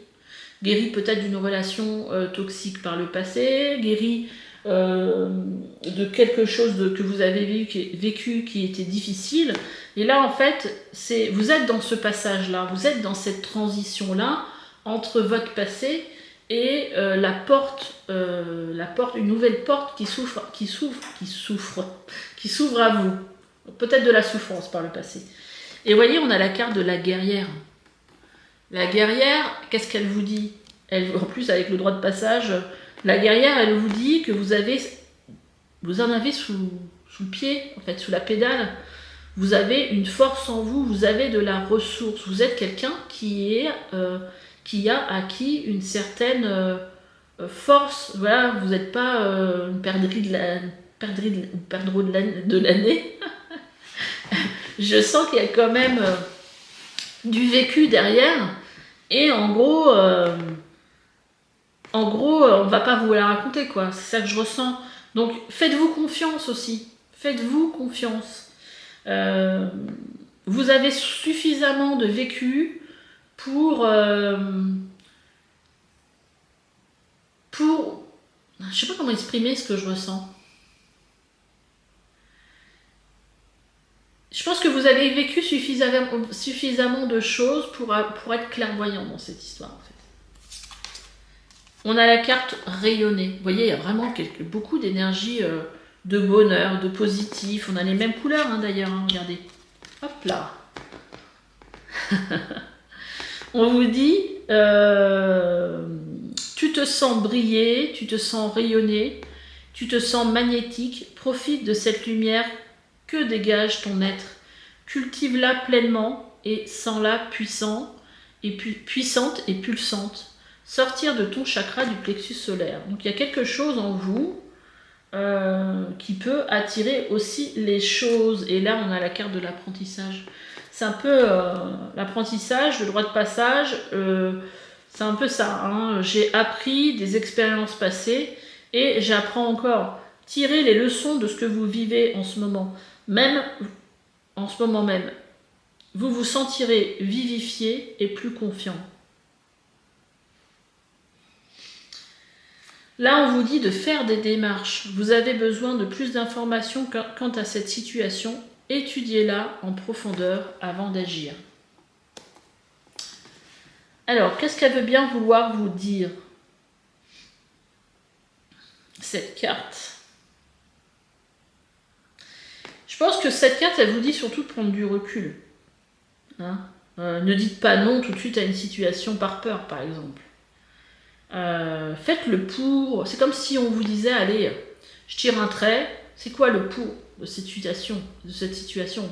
Guéri peut-être d'une relation toxique par le passé, guéri de quelque chose que vous avez vécu qui était difficile. Et là, en fait, vous êtes dans ce passage-là, vous êtes dans cette transition-là entre votre passé et la porte, une nouvelle porte qui s'ouvre à vous. Peut-être de la souffrance par le passé. Et vous voyez, on a la carte de la guerrière. La guerrière, qu'est-ce qu'elle vous dit? En plus, avec le droit de passage, la guerrière, elle vous dit que vous en avez sous le pied, en fait, sous la pédale. Vous avez une force en vous, vous avez de la ressource. Vous êtes quelqu'un qui a acquis une certaine force. Voilà, vous n'êtes pas une perdrix de l'année. Je sens qu'il y a quand même du vécu derrière. Et en gros, on va pas vous la raconter, quoi. C'est ça que je ressens. Donc, faites-vous confiance aussi. Faites-vous confiance. Vous avez suffisamment de vécu pour je sais pas comment exprimer ce que je ressens. Je pense que vous avez vécu suffisamment de choses pour être clairvoyant dans cette histoire, en fait. On a la carte rayonnée. Vous voyez, il y a vraiment beaucoup d'énergie de bonheur, de positif. On a les mêmes couleurs, hein, d'ailleurs, hein, regardez. Hop là. On vous dit, tu te sens briller, tu te sens rayonner, tu te sens magnétique. Profite de cette lumière que dégage ton être. Cultive-la pleinement et sens-la puissante et pulsante. Sortir de ton chakra du plexus solaire. Donc il y a quelque chose en vous qui peut attirer aussi les choses. Et là, on a la carte de l'apprentissage. C'est un peu l'apprentissage, le droit de passage. C'est un peu ça. Hein. J'ai appris des expériences passées et j'apprends encore. Tirez les leçons de ce que vous vivez en ce moment. Même en ce moment même. Vous vous sentirez vivifié et plus confiant. Là, on vous dit de faire des démarches. Vous avez besoin de plus d'informations quant à cette situation. Étudiez-la en profondeur avant d'agir. Alors, qu'est-ce qu'elle veut bien vouloir vous dire, cette carte? Je pense que cette carte, elle vous dit surtout de prendre du recul. Hein, ne dites pas non tout de suite à une situation par peur, par exemple. Faites le pour. C'est comme si on vous disait, allez, je tire un trait. C'est quoi le pour de cette situation?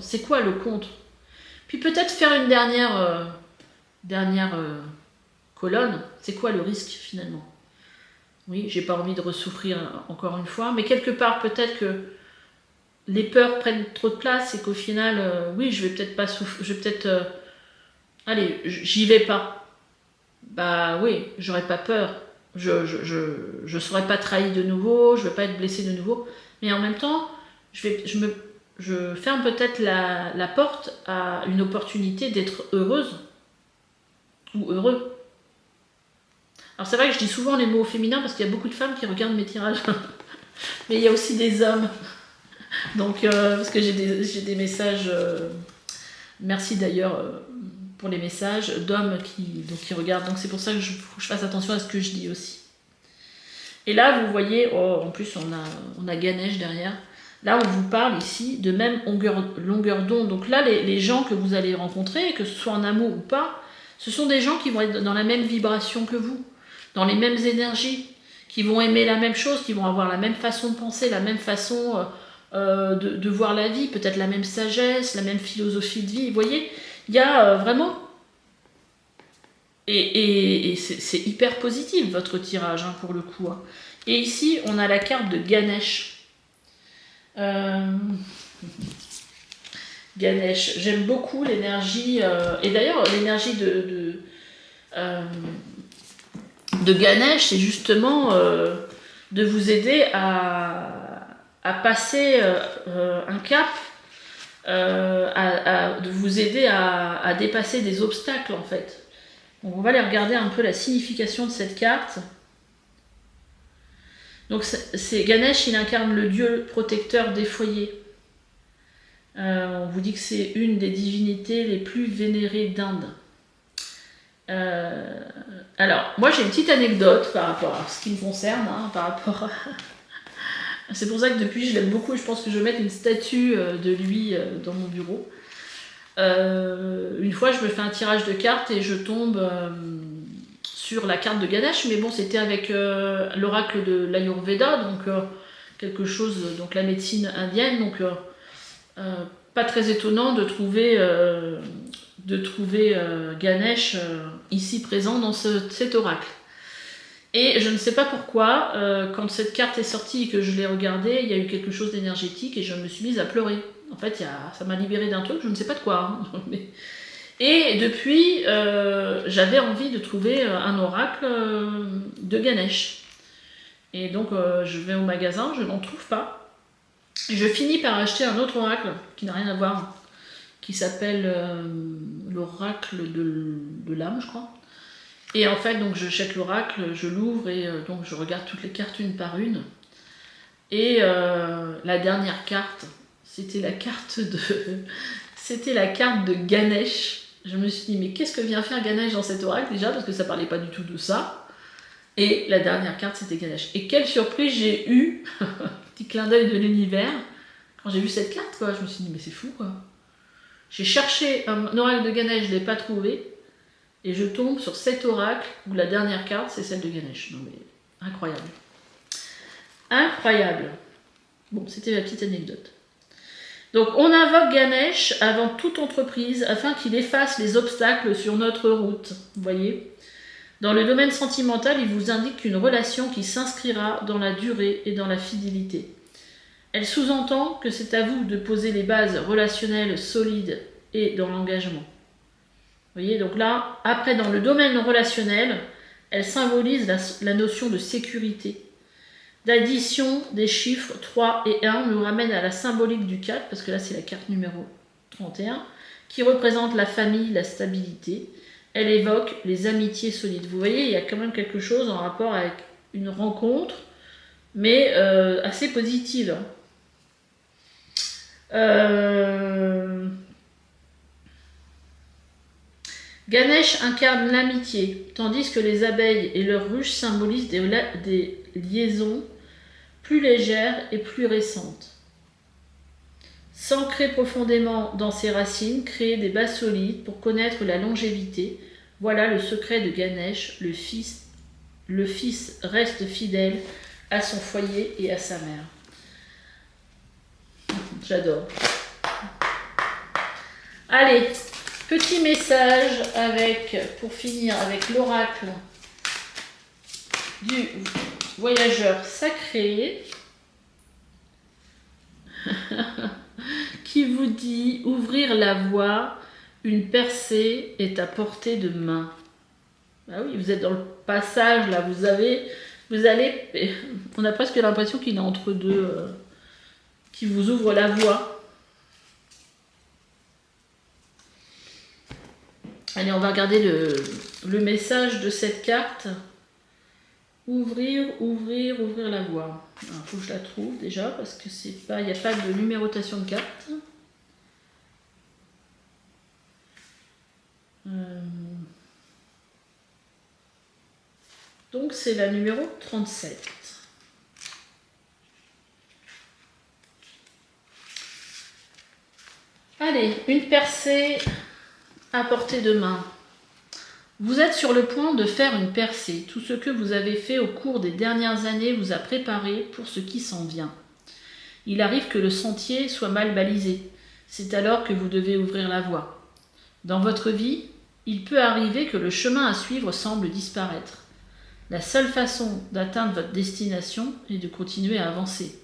C'est quoi le contre? Puis peut-être faire une dernière colonne. C'est quoi le risque finalement? Oui, j'ai pas envie de ressouffrir encore une fois, mais quelque part peut-être que les peurs prennent trop de place et qu'au final, oui, je vais peut-être pas souffrir, je vais peut-être, allez, j'y vais pas. Bah oui, j'aurais pas peur, je serais pas trahi de nouveau, je vais pas être blessée de nouveau, mais en même temps, je ferme peut-être la porte à une opportunité d'être heureuse ou heureux. Alors c'est vrai que je dis souvent les mots féminins parce qu'il y a beaucoup de femmes qui regardent mes tirages. Mais il y a aussi des hommes. Donc, parce que j'ai des messages, merci d'ailleurs pour les messages d'hommes qui regardent. Donc c'est pour ça que faut que je fasse attention à ce que je dis aussi. Et là, vous voyez, oh, en plus on a Ganesh derrière. Là, on vous parle ici de même longueur d'onde. Donc là, les gens que vous allez rencontrer, que ce soit en amour ou pas, ce sont des gens qui vont être dans la même vibration que vous, dans les mêmes énergies, qui vont aimer la même chose, qui vont avoir la même façon de penser, la même façon de voir la vie, peut-être la même sagesse, la même philosophie de vie. Vous voyez, il y a vraiment... Et c'est hyper positif votre tirage, hein, pour le coup. Hein. Et ici, on a la carte de Ganesh. Ganesh, j'aime beaucoup l'énergie, et d'ailleurs l'énergie de Ganesh, c'est justement de vous aider à passer un cap, de vous aider à dépasser des obstacles en fait. Donc on va aller regarder un peu la signification de cette carte. Donc c'est Ganesh, il incarne le dieu protecteur des foyers. On vous dit que c'est une des divinités les plus vénérées d'Inde. Alors, moi j'ai une petite anecdote par rapport à ce qui me concerne, hein, par rapport à... C'est pour ça que depuis je l'aime beaucoup et je pense que je vais mettre une statue de lui dans mon bureau. Une fois je me fais un tirage de cartes et je tombe sur la carte de Ganesh, mais bon c'était avec l'oracle de l'Ayurveda, donc quelque chose, donc la médecine indienne, donc pas très étonnant de trouver Ganesh ici présent dans cet oracle. Et je ne sais pas pourquoi, quand cette carte est sortie et que je l'ai regardée, il y a eu quelque chose d'énergétique et je me suis mise à pleurer. En fait, ça m'a libérée d'un truc, je ne sais pas de quoi. Hein, mais... Et depuis, j'avais envie de trouver un oracle de Ganesh. Et donc, je vais au magasin, je n'en trouve pas. Et je finis par acheter un autre oracle qui n'a rien à voir, qui s'appelle l'oracle de l'âme, je crois. Et en fait, donc j'achète l'oracle, je l'ouvre et donc je regarde toutes les cartes une par une. Et la dernière carte, c'était la carte de Ganesh. Je me suis dit, mais qu'est-ce que vient faire Ganesh dans cet oracle déjà, parce que ça parlait pas du tout de ça. Et la dernière carte, c'était Ganesh. Et quelle surprise j'ai eue, petit clin d'œil de l'univers, quand j'ai vu cette carte, quoi. Je me suis dit, mais c'est fou, quoi. J'ai cherché un oracle de Ganesh, je ne l'ai pas trouvé. Et je tombe sur cet oracle où la dernière carte, c'est celle de Ganesh. Non mais, incroyable. Incroyable. Bon, c'était ma petite anecdote. Donc, on invoque Ganesh avant toute entreprise afin qu'il efface les obstacles sur notre route. Vous voyez ? Dans le domaine sentimental, il vous indique une relation qui s'inscrira dans la durée et dans la fidélité. Elle sous-entend que c'est à vous de poser les bases relationnelles solides et dans l'engagement. Vous voyez, donc là, après, dans le domaine relationnel, elle symbolise la notion de sécurité. L'addition des chiffres 3 et 1 nous ramène à la symbolique du 4, parce que là, c'est la carte numéro 31, qui représente la famille, la stabilité. Elle évoque les amitiés solides. Vous voyez, il y a quand même quelque chose en rapport avec une rencontre, mais assez positive. Ganesh incarne l'amitié, tandis que les abeilles et leurs ruches symbolisent des liaisons plus légères et plus récentes. S'ancrer profondément dans ses racines, créer des bases solides pour connaître la longévité, voilà le secret de Ganesh, le fils reste fidèle à son foyer et à sa mère. J'adore. Allez, petit message pour finir avec l'oracle du voyageur sacré qui vous dit ouvrir la voie, une percée est à portée de main. Ah oui, vous êtes dans le passage là, vous allez, on a presque l'impression qu'il est entre deux, qui vous ouvre la voie. Allez, on va regarder le message de cette carte. Ouvrir la voie. Il faut que je la trouve déjà parce que c'est pas, il n'y a pas de numérotation de cartes. Donc c'est la numéro 37. Allez, une percée à portée de main. Vous êtes sur le point de faire une percée. Tout ce que vous avez fait au cours des dernières années vous a préparé pour ce qui s'en vient. Il arrive que le sentier soit mal balisé. C'est alors que vous devez ouvrir la voie. Dans votre vie, il peut arriver que le chemin à suivre semble disparaître. La seule façon d'atteindre votre destination est de continuer à avancer.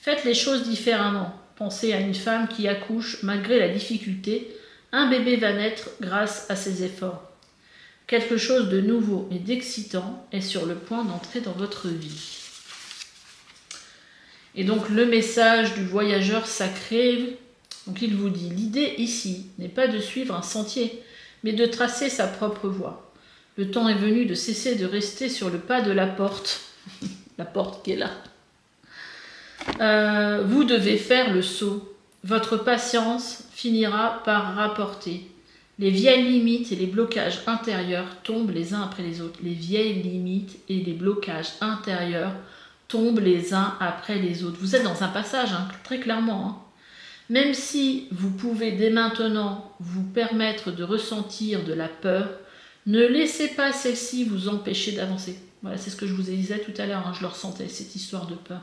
Faites les choses différemment. Pensez à une femme qui accouche malgré la difficulté. Un bébé va naître grâce à ses efforts. Quelque chose de nouveau et d'excitant est sur le point d'entrer dans votre vie. Et donc le message du voyageur sacré, donc il vous dit, l'idée ici n'est pas de suivre un sentier, mais de tracer sa propre voie. Le temps est venu de cesser de rester sur le pas de la porte, la porte qui est là. Vous devez faire le saut. Votre patience finira par rapporter. Les vieilles limites et les blocages intérieurs tombent les uns après les autres. Les vieilles limites et les blocages intérieurs tombent les uns après les autres. Vous êtes dans un passage, très clairement. Même si vous pouvez dès maintenant vous permettre de ressentir de la peur, ne laissez pas celle-ci vous empêcher d'avancer. Voilà, c'est ce que je vous disais tout à l'heure, je le ressentais, cette histoire de peur.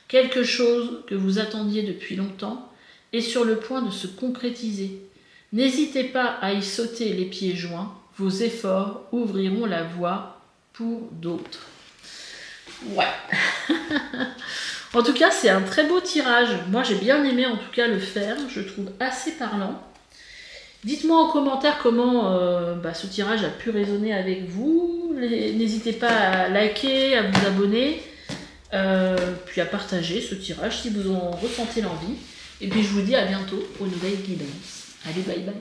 Quelque chose que vous attendiez depuis longtemps est sur le point de se concrétiser. N'hésitez pas à y sauter les pieds joints, vos efforts ouvriront la voie pour d'autres. Ouais. En tout cas, c'est un très beau tirage. Moi, j'ai bien aimé en tout cas le faire. Je trouve assez parlant. Dites-moi en commentaire comment ce tirage a pu résonner avec vous. N'hésitez pas à liker, à vous abonner, puis à partager ce tirage si vous en ressentez l'envie. Et puis, je vous dis à bientôt aux nouvelles guidances. Allez, bye bye.